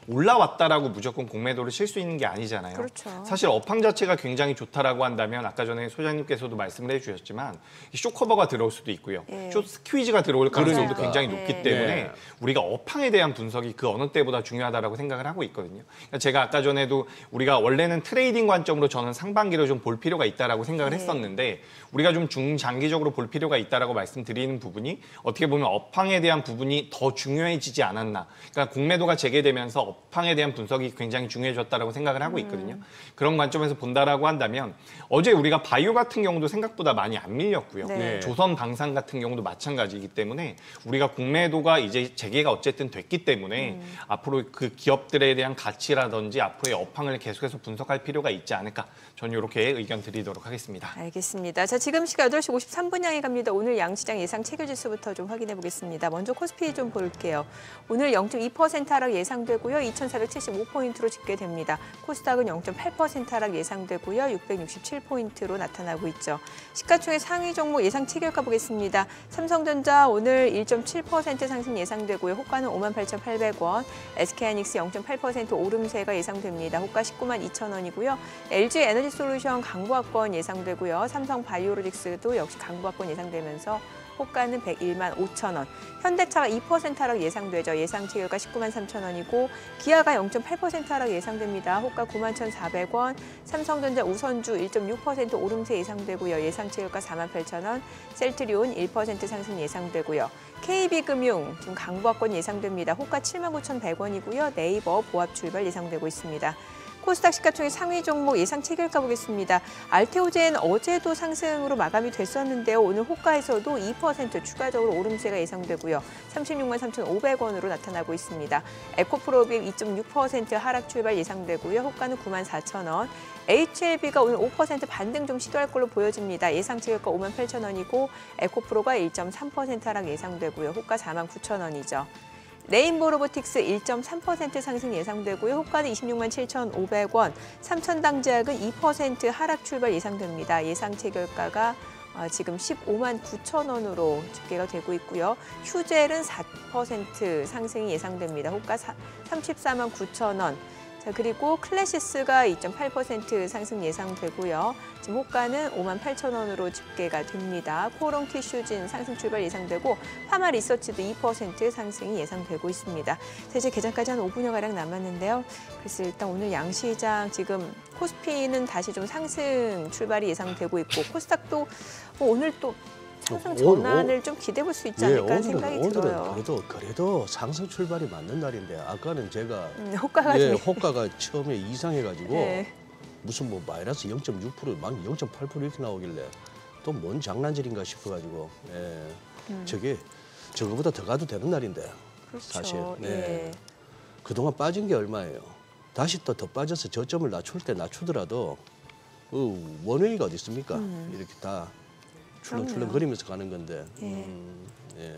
올라왔다라고 무조건 공매도를 칠 수 있는 게 아니잖아요. 그렇죠. 사실 업황 자체가 굉장히 좋다라고 한다면 아까 전에 소장님께서도 말씀을 해주셨지만 쇼커버가 들어올 수도 있고요. 예. 쇼 스퀴즈가 들어올 가능성도 그러니까. 굉장히 예. 높기 때문에 네. 우리가 업황에 대한 분석이 그 어느 때보다 중요하다라고 생각을 하고 있거든요. 그러니까 제가 아까 전에도 우리가 원래는 트레이딩 관점으로 저는 상반기로 좀 볼 필요가 있다라고 생각을 네. 했었는데 우리가 좀 중장기적으로 볼 필요가 있다라고 말씀드리는 부분이 어떻게 보면 업황에 대한 부분이 더 중요해지지 않았나. 그러니까 공매도가 재개되면서 업황에 대한 분석이 굉장히 중요해졌다라고 생각을 하고 있거든요. 그런 관점에서 본다라고 한다면 어제 우리가 바이오 같은 경우도 생각보다 많이 안 밀렸고요. 네. 조선 방산 같은 경우도 마찬가지이기 때문에 우리가 공매도가 이제 재개가 어쨌든 됐기 때문에 앞으로 그 기업들에 대한 가치라든지 앞으로의 업황을 계속해서 분석할 필요가 있지 않을까. 저는 이렇게 의견 드리도록 하겠습니다. 알겠습니다. 자, 지금 시각 8시 53분 향해 갑니다. 오늘 양시장 예상 체결지수부터 좀 확인해 보겠습니다. 먼저 코스피 좀 볼게요. 오늘 0.2% 하락 예상되고요. 2,475포인트로 집계됩니다. 코스닥은 0.8% 하락 예상되고요. 667포인트로 나타나고 있죠. 시가총액 상위 종목 예상 체결가 보겠습니다. 삼성전자 오늘 1.7% 상승 예상되고요. 호가는 58,800원, SK하이닉스 0.8% 오름세가 예상됩니다. 호가 192,200원이고요. LG 에너지솔루션 강보합권 예상되고요. 삼성 바이오로직스도 역시 강보합권 예상되면서 호가는 101만 5천 원. 현대차가 2% 하락 예상되죠. 예상 체결가 19만 3천 원이고 기아가 0.8% 하락 예상됩니다. 호가 9만 1,400원. 삼성전자 우선주 1.6% 오름세 예상되고요. 예상 체결가 4만 8천 원. 셀트리온 1% 상승 예상되고요. KB금융 지금 강보합권 예상됩니다. 호가 7만 9,100원이고요. 네이버 보합 출발 예상되고 있습니다. 코스닥 시가총액 상위 종목 예상 체결가 보겠습니다. 알테오젠 어제도 상승으로 마감이 됐었는데요. 오늘 호가에서도 2% 추가적으로 오름세가 예상되고요. 36만 3,500원으로 나타나고 있습니다. 에코프로빅 2.6% 하락 출발 예상되고요. 호가는 9만 4천 원. HLB가 오늘 5% 반등 좀 시도할 걸로 보여집니다. 예상 체결가 5만 8천 원이고 에코프로가 1.3% 하락 예상되고요. 호가 4만 9천 원이죠. 레인보우 로보틱스 1.3% 상승 예상되고요. 호가는 26만 7,500원. 삼천당제약은 2% 하락 출발 예상됩니다. 예상 체결가가 지금 15만 9천 원으로 집계가 되고 있고요. 휴젤은 4% 상승이 예상됩니다. 호가 34만 9천 원. 자, 그리고 클래시스가 2.8% 상승 예상되고요. 지금 호가는 58,000원으로 집계가 됩니다. 코오롱 티슈진 상승 출발 예상되고 파마 리서치도 2% 상승이 예상되고 있습니다. 자, 이제 개장까지 한 5분여가량 남았는데요. 그래서 일단 오늘 양시장 지금 코스피는 다시 좀 상승 출발이 예상되고 있고 코스닥도 오늘 또 상승 전환을 좀 기대해 볼 수 있지 않을까 하는 생각이 들어요. 그래도 상승 출발이 맞는 날인데 아까는 제가 호가가 호가가 처음에 이상해가지고 네. 무슨 뭐 마이너스 0.6%, 막 0.8% 이렇게 나오길래 또 뭔 장난질인가 싶어가지고 저게 저거보다 더 가도 되는 날인데 그렇죠. 사실 예. 그동안 빠진 게 얼마예요? 다시 또 더 빠져서 저점을 낮출 때 낮추더라도 원웨이가 어디 있습니까? 이렇게 다 출렁출렁거리면서 가는 건데. 예.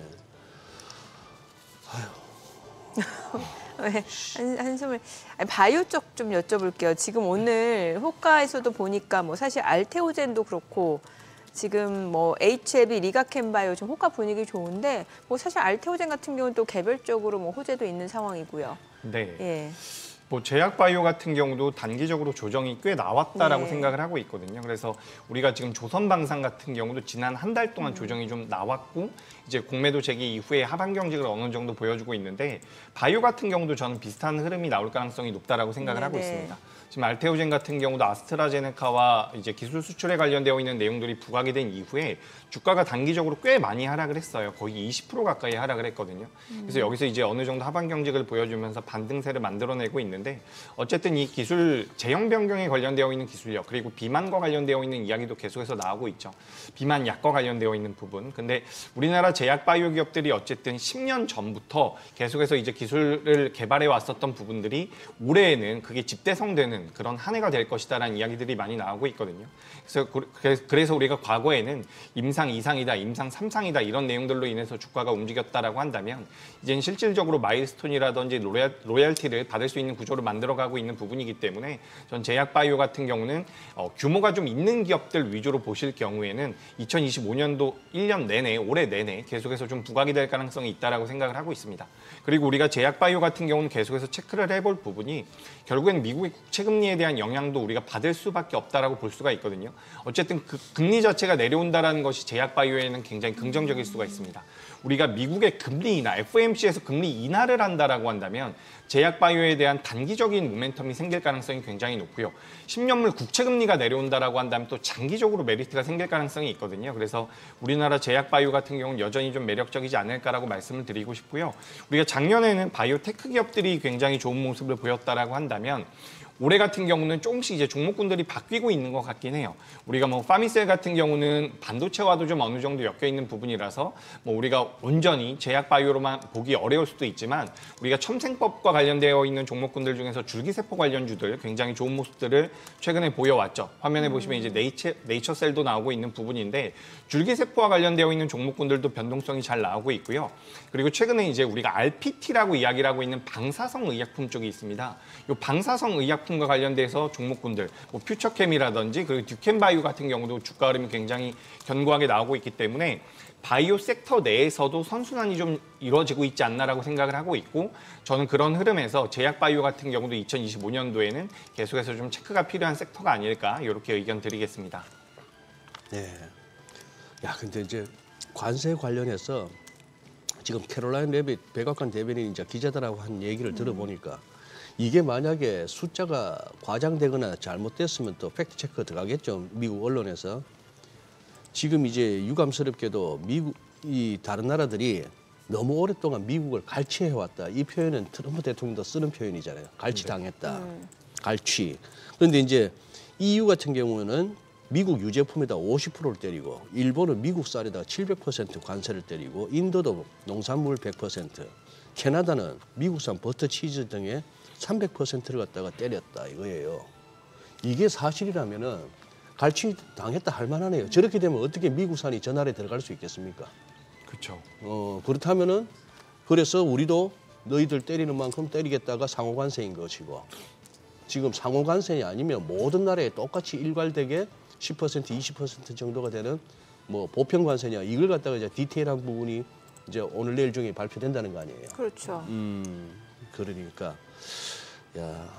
네, 한숨을 바이오 쪽 좀 여쭤볼게요. 지금 오늘 호가에서도 보니까 뭐 사실 알테오젠도 그렇고 지금 뭐 HLB, 리가켄바이오 좀 호가 분위기 좋은데 뭐 사실 알테오젠 같은 경우는 또 개별적으로 뭐 호재도 있는 상황이고요. 네. 예. 뭐 제약바이오 같은 경우도 단기적으로 조정이 꽤 나왔다라고 네. 생각을 하고 있거든요. 그래서 우리가 지금 조선방산 같은 경우도 지난 한 달 동안 조정이 좀 나왔고 이제 공매도 재개 이후에 하반 경직을 어느 정도 보여주고 있는데 바이오 같은 경우도 저는 비슷한 흐름이 나올 가능성이 높다라고 생각을 하고 있습니다. 지금 알테오젠 같은 경우도 아스트라제네카와 이제 기술 수출에 관련되어 있는 내용들이 부각이 된 이후에 주가가 단기적으로 꽤 많이 하락을 했어요. 거의 20% 가까이 하락을 했거든요. 그래서 여기서 이제 어느 정도 하반 경직을 보여주면서 반등세를 만들어내고 있는데 어쨌든 이 기술 제형 변경에 관련되어 있는 기술력 그리고 비만과 관련되어 있는 이야기도 계속해서 나오고 있죠. 비만 약과 관련되어 있는 부분. 근데 우리나라 제약 바이오 기업들이 어쨌든 10년 전부터 계속해서 이제 기술을 개발해 왔었던 부분들이 올해에는 그게 집대성되는 그런 한 해가 될 것이다라는 이야기들이 많이 나오고 있거든요. 그래서 우리가 과거에는 임상 2상이다, 임상 3상이다 이런 내용들로 인해서 주가가 움직였다라고 한다면 이제는 실질적으로 마일스톤이라든지 로얄티를 받을 수 있는 구조를 만들어가고 있는 부분이기 때문에 전 제약바이오 같은 경우는 규모가 좀 있는 기업들 위주로 보실 경우에는 2025년도 1년 내내, 올해 내내 계속해서 좀 부각이 될 가능성이 있다라고 생각을 하고 있습니다. 그리고 우리가 제약바이오 같은 경우는 계속해서 체크를 해볼 부분이 결국엔 미국의 국채금리에 대한 영향도 우리가 받을 수밖에 없다라고 볼 수가 있거든요. 어쨌든 그 금리 자체가 내려온다라는 것이 제약바이오에는 굉장히 긍정적일 수가 있습니다. 우리가 미국의 금리 인하, FOMC에서 금리 인하를 한다라고 한다면 제약바이오에 대한 단기적인 모멘텀이 생길 가능성이 굉장히 높고요. 10년물 국채금리가 내려온다라고 한다면 또 장기적으로 메리트가 생길 가능성이 있거든요. 그래서 우리나라 제약바이오 같은 경우는 여전히 좀 매력적이지 않을까라고 말씀을 드리고 싶고요. 우리가 작년에는 바이오테크 기업들이 굉장히 좋은 모습을 보였다라고 한다면 올해 같은 경우는 조금씩 이제 종목군들이 바뀌고 있는 것 같긴 해요. 우리가 뭐 파미셀 같은 경우는 반도체와도 좀 어느 정도 엮여 있는 부분이라서 뭐 우리가 온전히 제약 바이오로만 보기 어려울 수도 있지만 우리가 첨생법과 관련되어 있는 종목군들 중에서 줄기세포 관련주들 굉장히 좋은 모습들을 최근에 보여왔죠. 화면에 보시면 이제 네이처셀도 나오고 있는 부분인데 줄기세포와 관련되어 있는 종목군들도 변동성이 잘 나오고 있고요. 그리고 최근에 이제 우리가 RPT라고 이야기를 하고 있는 방사성 의약품 쪽이 있습니다. 이 방사성 의약품과 관련돼서 종목군들, 뭐 퓨처캠이라든지 그리고 듀켄바이오 같은 경우도 주가 흐름이 굉장히 견고하게 나오고 있기 때문에 바이오 섹터 내에서도 선순환이 좀 이루어지고 있지 않나라고 생각을 하고 있고 저는 그런 흐름에서 제약바이오 같은 경우도 2025년도에는 계속해서 좀 체크가 필요한 섹터가 아닐까 이렇게 의견 드리겠습니다. 네. 야, 근데 이제 관세 관련해서 지금 캐롤라인 레빗 백악관 대변인이 이제 기자들하고 한 얘기를 들어보니까 이게 만약에 숫자가 과장되거나 잘못됐으면 또 팩트 체크 들어가겠죠. 미국 언론에서. 지금 이제 유감스럽게도 이 다른 나라들이 너무 오랫동안 미국을 갈취해 왔다. 이 표현은 트럼프 대통령도 쓰는 표현이잖아요. 갈취당했다. 갈취. 그런데 이제 EU 같은 경우는 미국 유제품에다 50%를 때리고 일본은 미국 쌀에다 700% 관세를 때리고 인도도 농산물 100%, 캐나다는 미국산 버터, 치즈 등에 300%를 갖다가 때렸다 이거예요. 이게 사실이라면은 갈취 당했다 할 만하네요. 저렇게 되면 어떻게 미국산이 저 나라에 들어갈 수 있겠습니까? 그렇죠. 그렇다면은 그래서 우리도 너희들 때리는 만큼 때리겠다가 상호관세인 것이고 지금 상호관세이 아니면 모든 나라에 똑같이 일괄되게 10%, 20% 정도가 되는 뭐 보편관세냐 이걸 갖다가 이제 디테일한 부분이 이제 오늘 내일 중에 발표된다는 거 아니에요. 그렇죠. 그러니까 야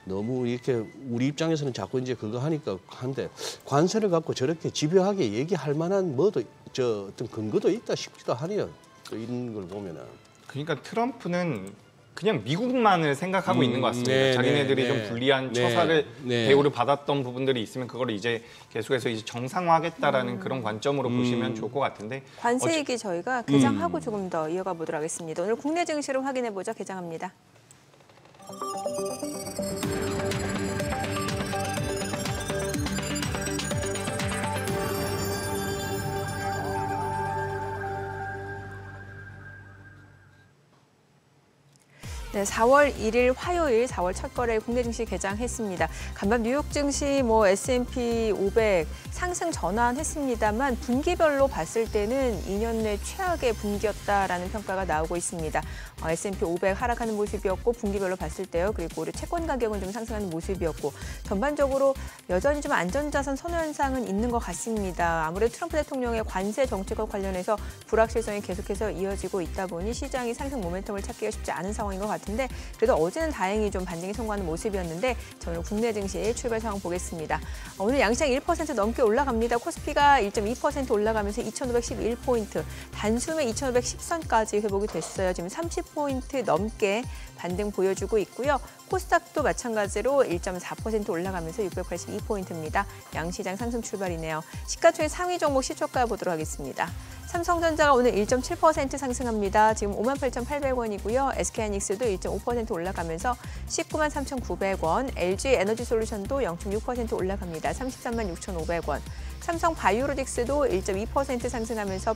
너무 이렇게 우리 입장에서는 자꾸 이제 그거 하니까 한데 관세를 갖고 저렇게 집요하게 얘기할 만한 뭐도 어떤 근거도 있다 싶기도 하네요. 이런 걸 보면은. 그러니까 트럼프는 그냥 미국만을 생각하고 있는 것 같습니다. 네, 자기네들이 네, 좀 네. 불리한 네, 처사를 네. 대우를 받았던 부분들이 있으면 그걸 이제 계속해서 이제 정상화하겠다라는 그런 관점으로 보시면 좋을 것 같은데 관세 얘기 저희가 개장하고 조금 더 이어가 보도록 하겠습니다. 오늘 국내 증시를 확인해 보죠. 개장합니다. 네, 4월 1일 화요일 4월 첫 거래 국내 증시 개장했습니다. 간밤 뉴욕 증시 S&P 500 상승 전환했습니다만 분기별로 봤을 때는 2년 내 최악의 분기였다라는 평가가 나오고 있습니다. S&P 500 하락하는 모습이었고 분기별로 봤을 때요. 그리고 우리 채권 가격은 좀 상승하는 모습이었고 전반적으로 여전히 좀 안전자산 선호 현상은 있는 것 같습니다. 아무래도 트럼프 대통령의 관세 정책과 관련해서 불확실성이 계속해서 이어지고 있다 보니 시장이 상승 모멘텀을 찾기가 쉽지 않은 상황인 것 같은데 그래도 어제는 다행히 좀 반등에 성공하는 모습이었는데 저는 국내 증시 출발 상황 보겠습니다. 오늘 양시장 1% 넘게 올라갑니다. 코스피가 1.2% 올라가면서 2,511포인트, 단숨에 2,510선까지 회복이 됐어요. 지금 30포인트 넘게 반등 보여주고 있고요. 코스닥도 마찬가지로 1.4% 올라가면서 682포인트입니다. 양시장 상승 출발이네요. 시가총액 상위 종목 시초가 보도록 하겠습니다. 삼성전자가 오늘 1.7% 상승합니다. 지금 58,800원이고요. SK하이닉스도 1.5% 올라가면서 19만 3,900원. LG에너지솔루션도 0.6% 올라갑니다. 33만 6,500원. 삼성바이오로직스도 1.2% 상승하면서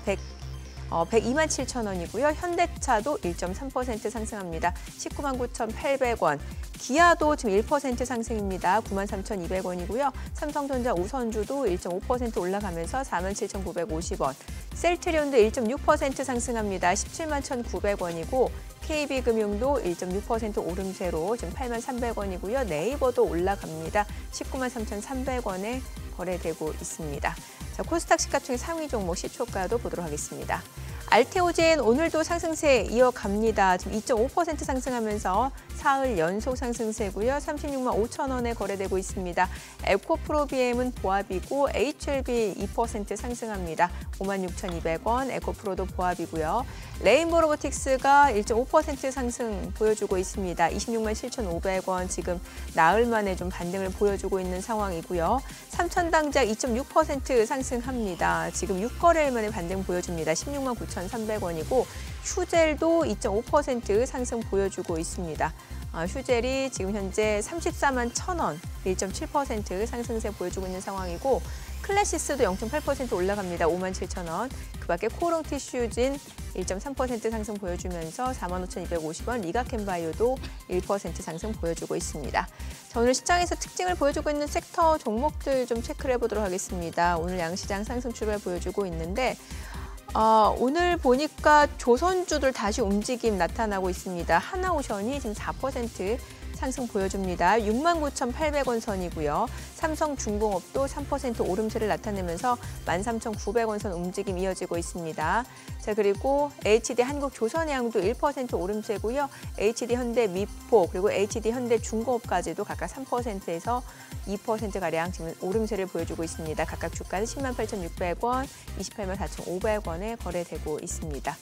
102만 7천원이고요. 현대차도 1.3% 상승합니다. 19만 9,800원. 기아도 지금 1% 상승입니다. 9만 3,200원이고요. 삼성전자 우선주도 1.5% 올라가면서 4만 7,950원. 셀트리온도 1.6% 상승합니다. 17만 1,900원이고 KB금융도 1.6% 오름세로 지금 8만 300원이고요. 네이버도 올라갑니다. 19만 3,300원에 거래되고 있습니다. 자, 코스닥 시가총액 상위 종목 시초가도 보도록 하겠습니다. 알테오젠 오늘도 상승세 이어갑니다. 지금 2.5% 상승하면서 사흘 연속 상승세고요. 36만 5천 원에 거래되고 있습니다. 에코프로비엠은 보합이고 HLB 2% 상승합니다. 5만 6,200원, 에코프로도 보합이고요. 레인보우 로보틱스가 1.5% 상승 보여주고 있습니다. 26만 7,500원 지금 나흘 만에 좀 반등을 보여주고 있는 상황이고요. 삼천당작 2.6% 상승합니다. 지금 6거래일 만에 반등 보여줍니다. 16만 9,300원이고 휴젤도 2.5% 상승 보여주고 있습니다. 휴젤이 지금 현재 34만 1,000원, 1.7% 상승세 보여주고 있는 상황이고 클래시스도 0.8% 올라갑니다. 5만 7,000원. 그밖에 코오롱 티슈진 1.3% 상승 보여주면서 4만 5,250원, 리가켄바이오도 1% 상승 보여주고 있습니다. 자, 오늘 시장에서 특징을 보여주고 있는 섹터 종목들 좀 체크를 해보도록 하겠습니다. 오늘 양시장 상승 출발 보여주고 있는데 오늘 보니까 조선주들 다시 움직임 나타나고 있습니다. 하나오션이 지금 4% 상승 보여줍니다. 69,800원 선이고요. 삼성중공업도 3% 오름세를 나타내면서 13,900원 선 움직임 이어지고 있습니다. 자, 그리고 HD 한국조선해양도 1% 오름세고요. HD 현대미포 그리고 HD 현대중공업까지도 각각 3%에서 2%가량 지금 오름세를 보여주고 있습니다. 각각 주가는 10만 8,600원, 28만 4,500원에 거래되고 있습니다.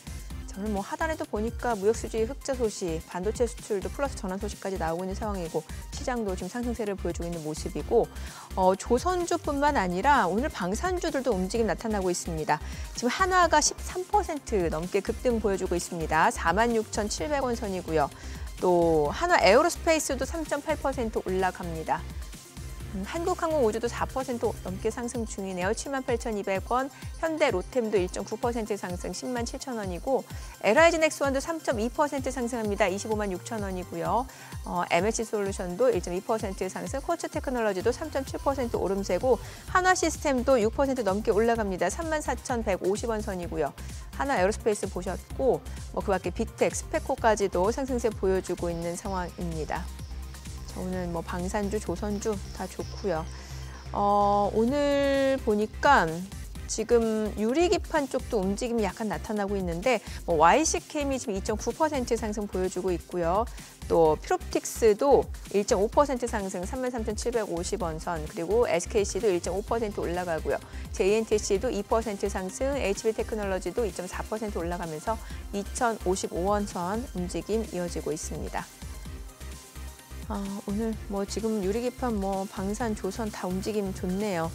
오늘 하단에도 보니까 무역수지 흑자 소식, 반도체 수출도 플러스 전환 소식까지 나오고 있는 상황이고 시장도 지금 상승세를 보여주고 있는 모습이고 조선주뿐만 아니라 오늘 방산주들도 움직임 나타나고 있습니다. 지금 한화가 13% 넘게 급등 보여주고 있습니다. 46,700원 선이고요. 또 한화 에어로스페이스도 3.8% 올라갑니다. 한국항공우주도 4% 넘게 상승 중이네요. 78,200원, 현대 로템도 1.9% 상승 10만 7천 원이고 LIG넥스원도 3.2% 상승합니다. 25만 6천 원이고요. MH솔루션도 1.2% 상승, 코츠테크놀로지도 3.7% 오름세고 한화시스템도 6% 넘게 올라갑니다. 34,150원 선이고요. 한화 에어로스페이스 보셨고 그 밖에 빅텍, 스페코까지도 상승세 보여주고 있는 상황입니다. 오늘 방산주, 조선주 다 좋고요. 오늘 보니까 지금 유리기판 쪽도 움직임이 약간 나타나고 있는데 뭐 YC캠이 지금 2.9% 상승 보여주고 있고요. 또 피롭틱스도 1.5% 상승 33,750원 선, 그리고 SKC도 1.5% 올라가고요. JNTC도 2% 상승, HB테크놀로지도 2.4% 올라가면서 2,055원 선 움직임 이어지고 있습니다. 오늘 뭐 지금 유리기판, 뭐 방산, 조선 다 움직임 좋네요.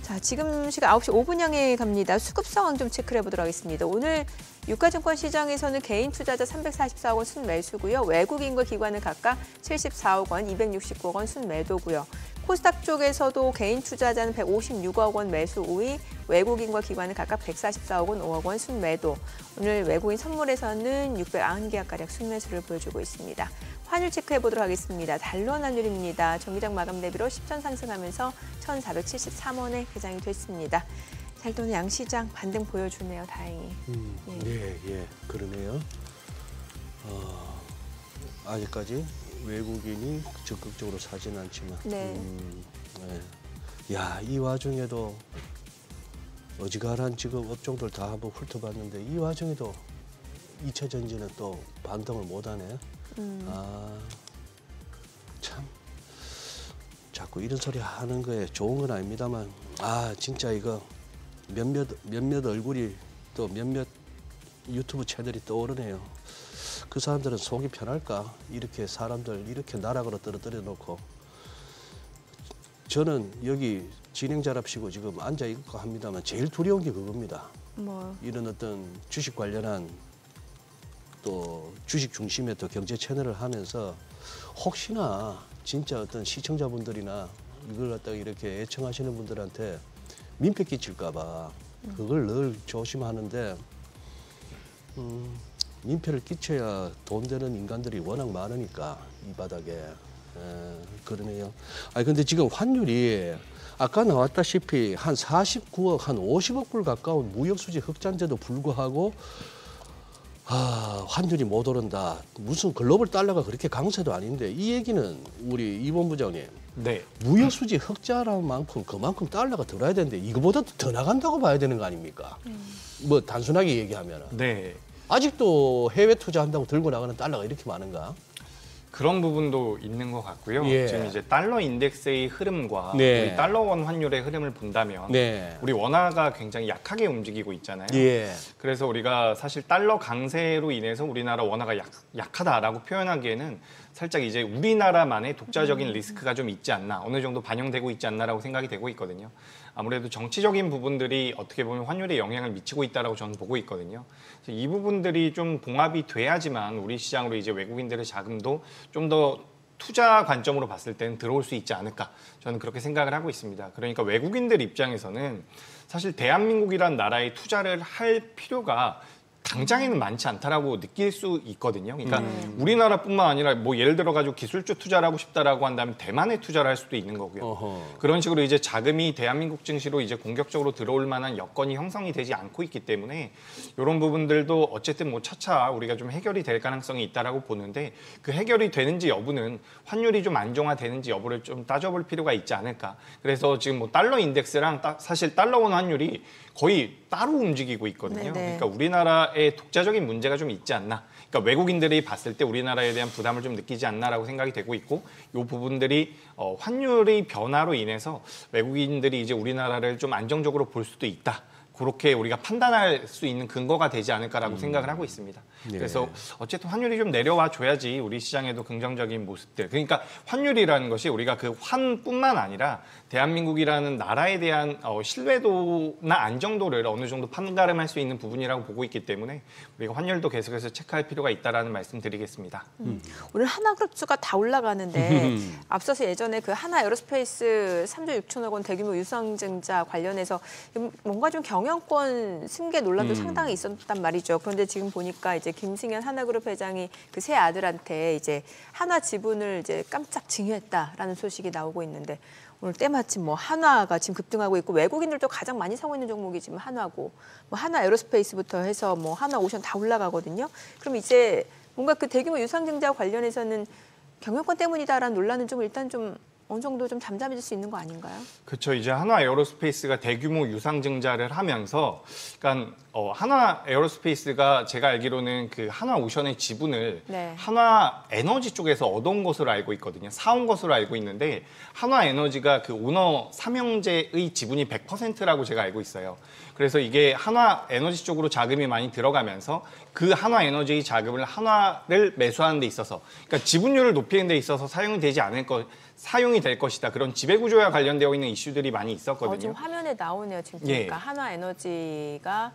자, 지금 시각 9시 5분 향해 갑니다. 수급 상황 좀 체크를 해보도록 하겠습니다. 오늘 유가증권 시장에서는 개인 투자자 344억 원 순매수고요. 외국인과 기관은 각각 74억 원, 269억 원 순매도고요. 코스닥 쪽에서도 개인 투자자는 156억 원 매수 우위, 외국인과 기관은 각각 144억 원, 5억 원 순매도. 오늘 외국인 선물에서는 690개가량 순매수를 보여주고 있습니다. 환율 체크해보도록 하겠습니다. 달러 환율입니다. 정기장 마감 대비로 10전 상승하면서 1,473원에 개장이 됐습니다. 자, 일단 양시장 반등 보여주네요. 다행히. 예, 그러네요. 아직까지 외국인이 적극적으로 사지는 않지만, 네. 야, 이 와중에도 어지간한 지금 업종들 다 한번 훑어봤는데 이 와중에도 2차 전지는 또 반등을 못하네. 참 자꾸 이런 소리 하는 거에 좋은 건 아닙니다만, 진짜 이거 몇몇 얼굴이 또 몇몇 유튜브 채널이 떠오르네요. 그 사람들은 속이 편할까? 이렇게 사람들 이렇게 나락으로 떨어뜨려 놓고. 저는 여기 진행자랍시고 지금 앉아 있고 합니다만 제일 두려운 게 그겁니다. 이런 어떤 주식 관련한 또 주식 중심의 또 경제 채널을 하면서 혹시나 진짜 어떤 시청자분들이나 이걸 갖다가 이렇게 애청하시는 분들한테 민폐 끼칠까 봐 그걸 늘 조심하는데, 민폐를 끼쳐야 돈 되는 인간들이 워낙 많으니까 이 바닥에. 그러네요. 근데 지금 환율이 아까 나왔다시피 한 49억, 한 50억 불 가까운 무역수지 흑자인데도 불구하고 환율이 못 오른다. 무슨 글로벌 달러가 그렇게 강세도 아닌데, 이 얘기는 우리 이 본부장님, 네. 무역수지 흑자라는 만큼 그만큼 달러가 들어야 되는데 이거보다 더 나간다고 봐야 되는 거 아닙니까? 뭐 단순하게 얘기하면. 네. 아직도 해외 투자한다고 들고 나가는 달러가 이렇게 많은가? 그런 부분도 있는 것 같고요. 예. 지금 이제 달러 인덱스의 흐름과 네. 우리 달러 원 환율의 흐름을 본다면 네. 우리 원화가 굉장히 약하게 움직이고 있잖아요. 예. 그래서 우리가 사실 달러 강세로 인해서 우리나라 원화가 약하다라고 표현하기에는 살짝 이제 우리나라만의 독자적인 리스크가 좀 있지 않나, 어느 정도 반영되고 있지 않나라고 생각이 되고 있거든요. 아무래도 정치적인 부분들이 어떻게 보면 환율에 영향을 미치고 있다라고 저는 보고 있거든요. 그래서 이 부분들이 좀 봉합이 돼야지만 우리 시장으로 이제 외국인들의 자금도 좀 더 투자 관점으로 봤을 때는 들어올 수 있지 않을까, 저는 그렇게 생각을 하고 있습니다. 그러니까 외국인들 입장에서는 사실 대한민국이란 나라에 투자를 할 필요가 당장에는 많지 않다라고 느낄 수 있거든요. 그러니까 우리나라뿐만 아니라 뭐 예를 들어 가지고 기술주 투자를 하고 싶다라고 한다면 대만에 투자를 할 수도 있는 거고요. 그런 식으로 이제 자금이 대한민국 증시로 이제 공격적으로 들어올 만한 여건이 형성이 되지 않고 있기 때문에 이런 부분들도 어쨌든 뭐 차차 우리가 좀 해결이 될 가능성이 있다라고 보는데, 그 해결이 되는지 여부는 환율이 좀 안정화되는지 여부를 좀 따져볼 필요가 있지 않을까. 그래서 지금 뭐 달러 인덱스랑 사실 달러 원 환율이 거의 따로 움직이고 있거든요. 네네. 그러니까 우리나라의 독자적인 문제가 좀 있지 않나. 그러니까 외국인들이 봤을 때 우리나라에 대한 부담을 좀 느끼지 않나라고 생각이 되고 있고, 이 부분들이 환율의 변화로 인해서 외국인들이 이제 우리나라를 좀 안정적으로 볼 수도 있다. 그렇게 우리가 판단할 수 있는 근거가 되지 않을까라고 생각을 하고 있습니다. 네. 그래서 어쨌든 환율이 좀 내려와 줘야지 우리 시장에도 긍정적인 모습들. 그러니까 환율이라는 것이 우리가 그 환뿐만 아니라 대한민국이라는 나라에 대한 신뢰도나 안정도를 어느 정도 판가름할 수 있는 부분이라고 보고 있기 때문에 우리가 환율도 계속해서 체크할 필요가 있다라는 말씀드리겠습니다. 오늘 하나그룹주가 다 올라가는데 앞서서 예전에 그 하나 에어로스페이스 3조 6천억 원 대규모 유상증자 관련해서 뭔가 좀 경영권 승계 논란도 상당히 있었단 말이죠. 그런데 지금 보니까 이제 김승현 하나그룹 회장이 그 세 아들한테 이제 한화 지분을 이제 깜짝 증여했다라는 소식이 나오고 있는데, 오늘 때마침 뭐 한화가 지금 급등하고 있고 외국인들도 가장 많이 사고 있는 종목이 지금 한화고, 뭐 한화 에어로스페이스부터 해서 뭐 한화 오션 다 올라가거든요. 그럼 이제 뭔가 그 대규모 유상증자 관련해서는 경영권 때문이다라는 논란은 좀 일단 좀 어느 정도 좀 잠잠해질 수 있는 거 아닌가요? 그렇죠. 이제 한화 에어로스페이스가 대규모 유상 증자를 하면서, 그러니까 한화 에어로스페이스가 제가 알기로는 그 한화 오션의 지분을 네. 한화 에너지 쪽에서 얻어온 것으로 알고 있거든요. 사온 것으로 알고 있는데 한화 에너지가 그 오너 삼형제의 지분이 100%라고 제가 알고 있어요. 그래서 이게 한화 에너지 쪽으로 자금이 많이 들어가면서 그 한화 에너지의 자금을 한화를 매수하는 데 있어서, 그러니까 지분율을 높이는 데 있어서 사용이 될 것이다. 그런 지배구조와 관련되어 있는 이슈들이 많이 있었거든요. 지금 화면에 나오네요. 지금 예. 보니까 한화 에너지가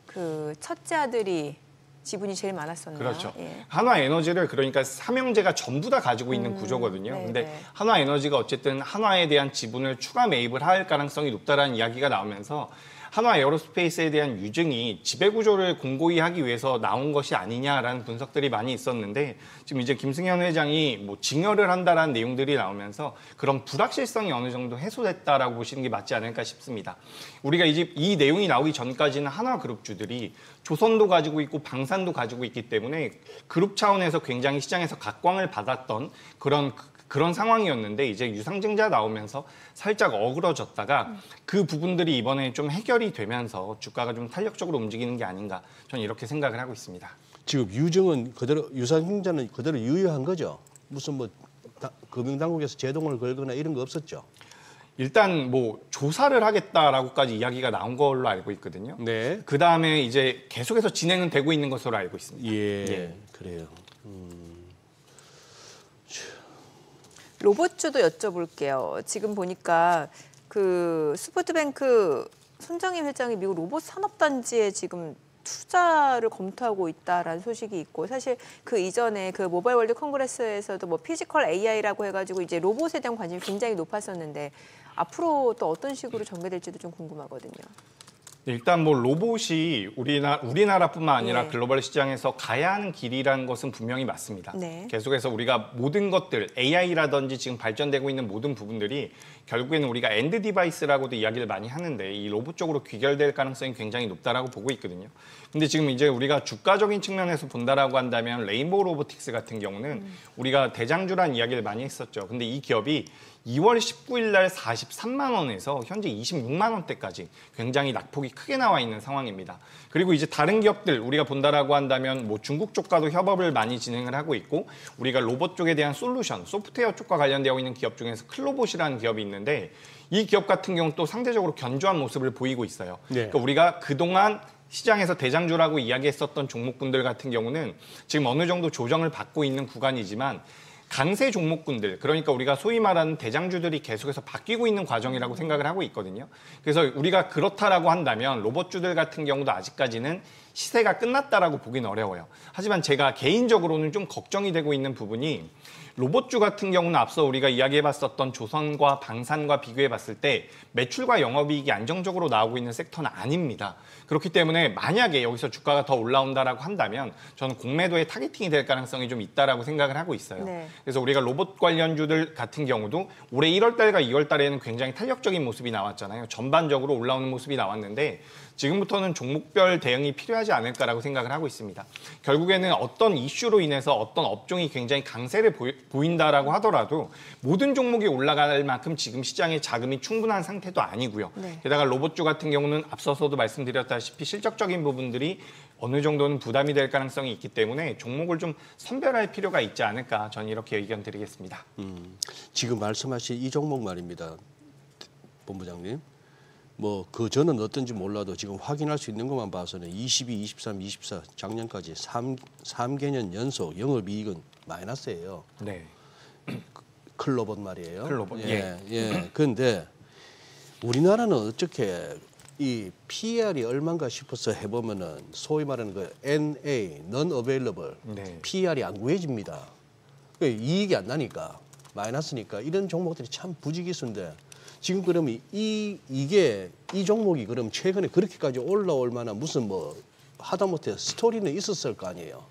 그 첫째 아들이 지분이 제일 많았었네요. 그렇죠. 예. 한화 에너지를 그러니까 삼형제가 전부 다 가지고 있는 구조거든요. 네, 근데 네. 한화 에너지가 어쨌든 한화에 대한 지분을 추가 매입을 할 가능성이 높다라는 이야기가 나오면서 한화 에어로스페이스에 대한 유증이 지배구조를 공고히 하기 위해서 나온 것이 아니냐라는 분석들이 많이 있었는데, 지금 이제 김승현 회장이 뭐 증여를 한다라는 내용들이 나오면서 그런 불확실성이 어느 정도 해소됐다라고 보시는 게 맞지 않을까 싶습니다. 우리가 이제 이 내용이 나오기 전까지는 한화그룹주들이 조선도 가지고 있고 방산도 가지고 있기 때문에 그룹 차원에서 굉장히 시장에서 각광을 받았던 그런 상황이었는데, 이제 유상증자 나오면서 살짝 어그러졌다가 그 부분들이 이번에 좀 해결이 되면서 주가가 좀 탄력적으로 움직이는 게 아닌가, 저는 이렇게 생각을 하고 있습니다. 지금 유증은 그대로 유상증자는 그대로 유효한 거죠. 무슨 뭐 금융당국에서 제동을 걸거나 이런 거 없었죠. 일단 뭐 조사를 하겠다라고까지 이야기가 나온 걸로 알고 있거든요. 네. 그 다음에 이제 계속해서 진행은 되고 있는 것으로 알고 있습니다. 예. 그래요. 로봇주도 여쭤볼게요. 지금 보니까 그 스포츠뱅크 손정희 회장이 미국 로봇 산업단지에 지금 투자를 검토하고 있다라는 소식이 있고, 사실 그 이전에 그 모바일 월드 컨그레스에서도 뭐 피지컬 AI라고 해가지고 이제 로봇에 대한 관심이 굉장히 높았었는데 앞으로 또 어떤 식으로 전개될지도 좀 궁금하거든요. 일단 뭐 로봇이 우리나라뿐만 아니라 네. 글로벌 시장에서 가야 하는 길이라는 것은 분명히 맞습니다. 네. 계속해서 우리가 모든 것들, AI라든지 지금 발전되고 있는 모든 부분들이 결국에는 우리가 엔드 디바이스라고도 이야기를 많이 하는데 이 로봇 쪽으로 귀결될 가능성이 굉장히 높다라고 보고 있거든요. 근데 지금 이제 우리가 주가적인 측면에서 본다라고 한다면 레인보우 로보틱스 같은 경우는 우리가 대장주란 이야기를 많이 했었죠. 근데 이 기업이 2월 19일 날 43만 원에서 현재 26만 원대까지 굉장히 낙폭이 크게 나와 있는 상황입니다. 그리고 이제 다른 기업들 우리가 본다라고 한다면 뭐 중국 쪽과도 협업을 많이 진행을 하고 있고, 우리가 로봇 쪽에 대한 솔루션, 소프트웨어 쪽과 관련되어 있는 기업 중에서 클로봇이라는 기업이 있는데, 이 기업 같은 경우 또 상대적으로 견조한 모습을 보이고 있어요. 네. 그러니까 우리가 그동안 시장에서 대장주라고 이야기했었던 종목군들 같은 경우는 지금 어느 정도 조정을 받고 있는 구간이지만, 강세 종목군들, 그러니까 우리가 소위 말하는 대장주들이 계속해서 바뀌고 있는 과정이라고 생각을 하고 있거든요. 그래서 우리가 그렇다라고 한다면 로봇주들 같은 경우도 아직까지는 시세가 끝났다라고 보기는 어려워요. 하지만 제가 개인적으로는 좀 걱정이 되고 있는 부분이, 로봇주 같은 경우는 앞서 우리가 이야기해봤었던 조선과 방산과 비교해봤을 때 매출과 영업이익이 안정적으로 나오고 있는 섹터는 아닙니다. 그렇기 때문에 만약에 여기서 주가가 더 올라온다라고 한다면 저는 공매도에 타겟팅이 될 가능성이 좀 있다라고 생각을 하고 있어요. 네. 그래서 우리가 로봇 관련주들 같은 경우도 올해 1월 달과 2월 달에는 굉장히 탄력적인 모습이 나왔잖아요. 전반적으로 올라오는 모습이 나왔는데 지금부터는 종목별 대응이 필요하지 않을까라고 생각을 하고 있습니다. 결국에는 어떤 이슈로 인해서 어떤 업종이 굉장히 강세를 보인다라고 하더라도 모든 종목이 올라갈 만큼 지금 시장에 자금이 충분한 상태도 아니고요. 네. 게다가 로봇주 같은 경우는 앞서서도 말씀드렸다시피 실적적인 부분들이 어느 정도는 부담이 될 가능성이 있기 때문에 종목을 좀 선별할 필요가 있지 않을까, 저는 이렇게 의견 드리겠습니다. 지금 말씀하신 이 종목 말입니다, 본부장님. 뭐 그 전은 어떤지 몰라도 지금 확인할 수 있는 것만 봐서는 22, 23, 24 작년까지 3개년 연속 영업이익은 마이너스예요. 네. 클로봇 말이에요. 클로봇, 예. 예. 그런데 우리나라는 어떻게 이 PER이 얼마인가 싶어서 해보면은 소위 말하는 그 NA, Non-Available, 네. PER이 안 구해집니다. 이익이 안 나니까, 마이너스니까 이런 종목들이 참 부지기수인데, 지금 그러면 이 종목이 그럼 최근에 그렇게까지 올라올 만한 무슨 뭐 하다못해 스토리는 있었을 거 아니에요.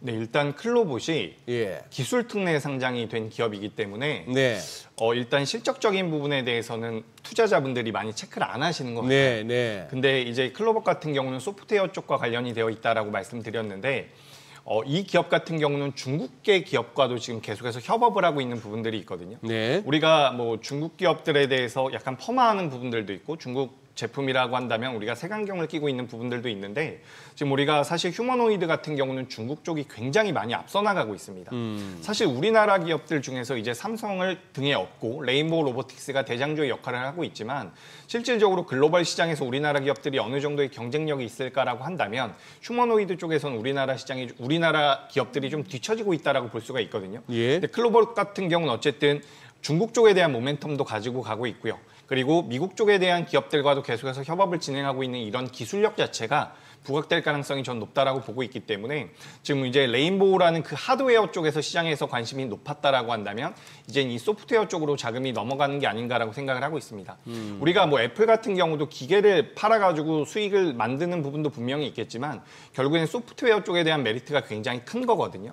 네, 일단 클로봇이 예. 기술 특례 상장이 된 기업이기 때문에 네. 일단 실적적인 부분에 대해서는 투자자분들이 많이 체크를 안 하시는 것 같아요. 네, 네. 근데 이제 클로봇 같은 경우는 소프트웨어 쪽과 관련이 되어 있다라고 말씀드렸는데, 이 기업 같은 경우는 중국계 기업과도 지금 계속해서 협업을 하고 있는 부분들이 있거든요. 네. 우리가 뭐 중국 기업들에 대해서 약간 폄하하는 부분들도 있고 중국 제품이라고 한다면 우리가 색안경을 끼고 있는 부분들도 있는데 지금 우리가 사실 휴머노이드 같은 경우는 중국 쪽이 굉장히 많이 앞서 나가고 있습니다. 사실 우리나라 기업들 중에서 이제 삼성을 등에 업고 레인보우 로보틱스가 대장주의 역할을 하고 있지만 실질적으로 글로벌 시장에서 우리나라 기업들이 어느 정도의 경쟁력이 있을까라고 한다면 휴머노이드 쪽에서는 우리나라 기업들이 좀 뒤처지고 있다라고 볼 수가 있거든요. 예. 근데 클로버 같은 경우는 어쨌든 중국 쪽에 대한 모멘텀도 가지고 가고 있고요. 그리고 미국 쪽에 대한 기업들과도 계속해서 협업을 진행하고 있는 이런 기술력 자체가 부각될 가능성이 전 높다라고 보고 있기 때문에 지금 이제 레인보우라는 그 하드웨어 쪽에서 시장에서 관심이 높았다라고 한다면 이제 이 소프트웨어 쪽으로 자금이 넘어가는 게 아닌가라고 생각을 하고 있습니다. 우리가 뭐 애플 같은 경우도 기계를 팔아가지고 수익을 만드는 부분도 분명히 있겠지만 결국에는 소프트웨어 쪽에 대한 메리트가 굉장히 큰 거거든요.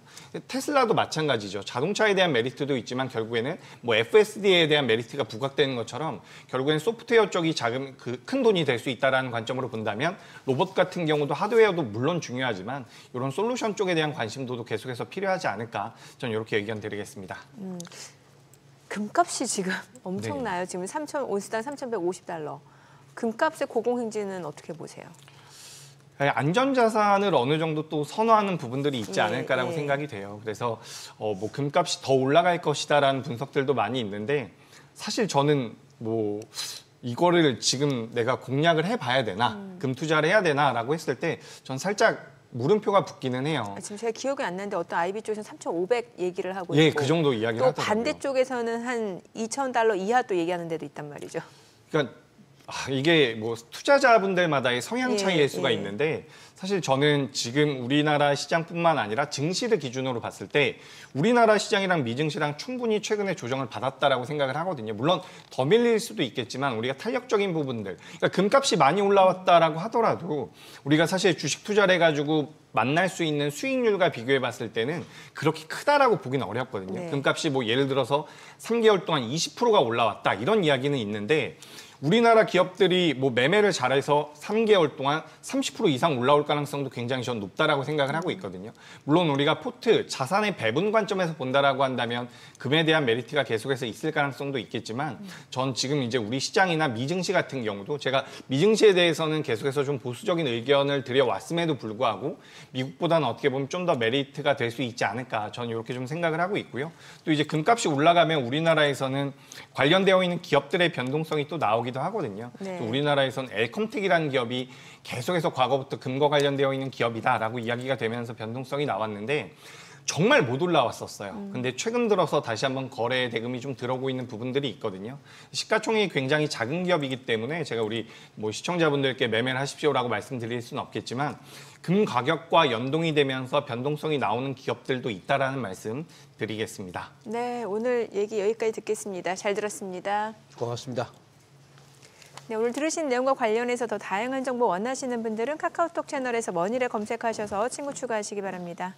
테슬라도 마찬가지죠. 자동차에 대한 메리트도 있지만 결국에는 뭐 FSD에 대한 메리트가 부각되는 것처럼 결국에는 소프트웨어 쪽이 자금 큰 돈이 될 수 있다라는 관점으로 본다면 로봇 같은 경우도 하드웨어도 물론 중요하지만 이런 솔루션 쪽에 대한 관심도도 계속해서 필요하지 않을까 저는 이렇게 의견 드리겠습니다. 금값이 지금 엄청나요. 네. 지금 온스당 3,150달러. 금값의 고공행진은 어떻게 보세요? 안전자산을 어느 정도 또 선호하는 부분들이 있지 예, 않을까라고 예. 생각이 돼요. 그래서 뭐 금값이 더 올라갈 것이다라는 분석들도 많이 있는데 사실 저는 뭐 이거를 지금 내가 공략을 해봐야 되나 금 투자를 해야 되나라고 했을 때 전 살짝 물음표가 붙기는 해요. 지금 제가 기억이 안 나는데 어떤 IB 쪽에서는 3,500 얘기를 하고 예, 있고 그 정도 이야기를 또 하더라고요. 반대쪽에서는 한 2,000달러 이하 또 얘기하는 데도 있단 말이죠. 그러니까 이게 뭐 투자자분들마다의 성향 예, 차이일 수가 예. 있는데 사실 저는 지금 우리나라 시장뿐만 아니라 증시를 기준으로 봤을 때 우리나라 시장이랑 미증시랑 충분히 최근에 조정을 받았다라고 생각을 하거든요. 물론 더 밀릴 수도 있겠지만 우리가 탄력적인 부분들, 그러니까 금값이 많이 올라왔다라고 하더라도 우리가 사실 주식 투자를 해가지고 만날 수 있는 수익률과 비교해 봤을 때는 그렇게 크다라고 보기는 어렵거든요. 네. 금값이 뭐 예를 들어서 3개월 동안 20%가 올라왔다 이런 이야기는 있는데 우리나라 기업들이 뭐 매매를 잘해서 3개월 동안 30% 이상 올라올 가능성도 굉장히 전 높다라고 생각을 하고 있거든요. 물론 우리가 포트, 자산의 배분 관점에서 본다라고 한다면 금에 대한 메리트가 계속해서 있을 가능성도 있겠지만 전 지금 이제 우리 시장이나 미증시 같은 경우도 제가 미증시에 대해서는 계속해서 좀 보수적인 의견을 드려왔음에도 불구하고 미국보다는 어떻게 보면 좀 더 메리트가 될 수 있지 않을까 저는 이렇게 좀 생각을 하고 있고요. 또 이제 금값이 올라가면 우리나라에서는 관련되어 있는 기업들의 변동성이 또 나오기도 하거든요. 네. 또 우리나라에서는 엘컴텍이라는 기업이 계속해서 과거부터 금과 관련되어 있는 기업이다라고 이야기가 되면서 변동성이 나왔는데 정말 못 올라왔었어요. 근데 최근 들어서 다시 한번 거래 대금이 좀 들어오고 있는 부분들이 있거든요. 시가총액이 굉장히 작은 기업이기 때문에 제가 우리 뭐 시청자분들께 매매를 하십시오라고 말씀드릴 수는 없겠지만 금 가격과 연동이 되면서 변동성이 나오는 기업들도 있다라는 말씀 드리겠습니다. 네, 오늘 얘기 여기까지 듣겠습니다. 잘 들었습니다. 고맙습니다. 네, 오늘 들으신 내용과 관련해서 더 다양한 정보 원하시는 분들은 카카오톡 채널에서 머니를 검색하셔서 친구 추가하시기 바랍니다.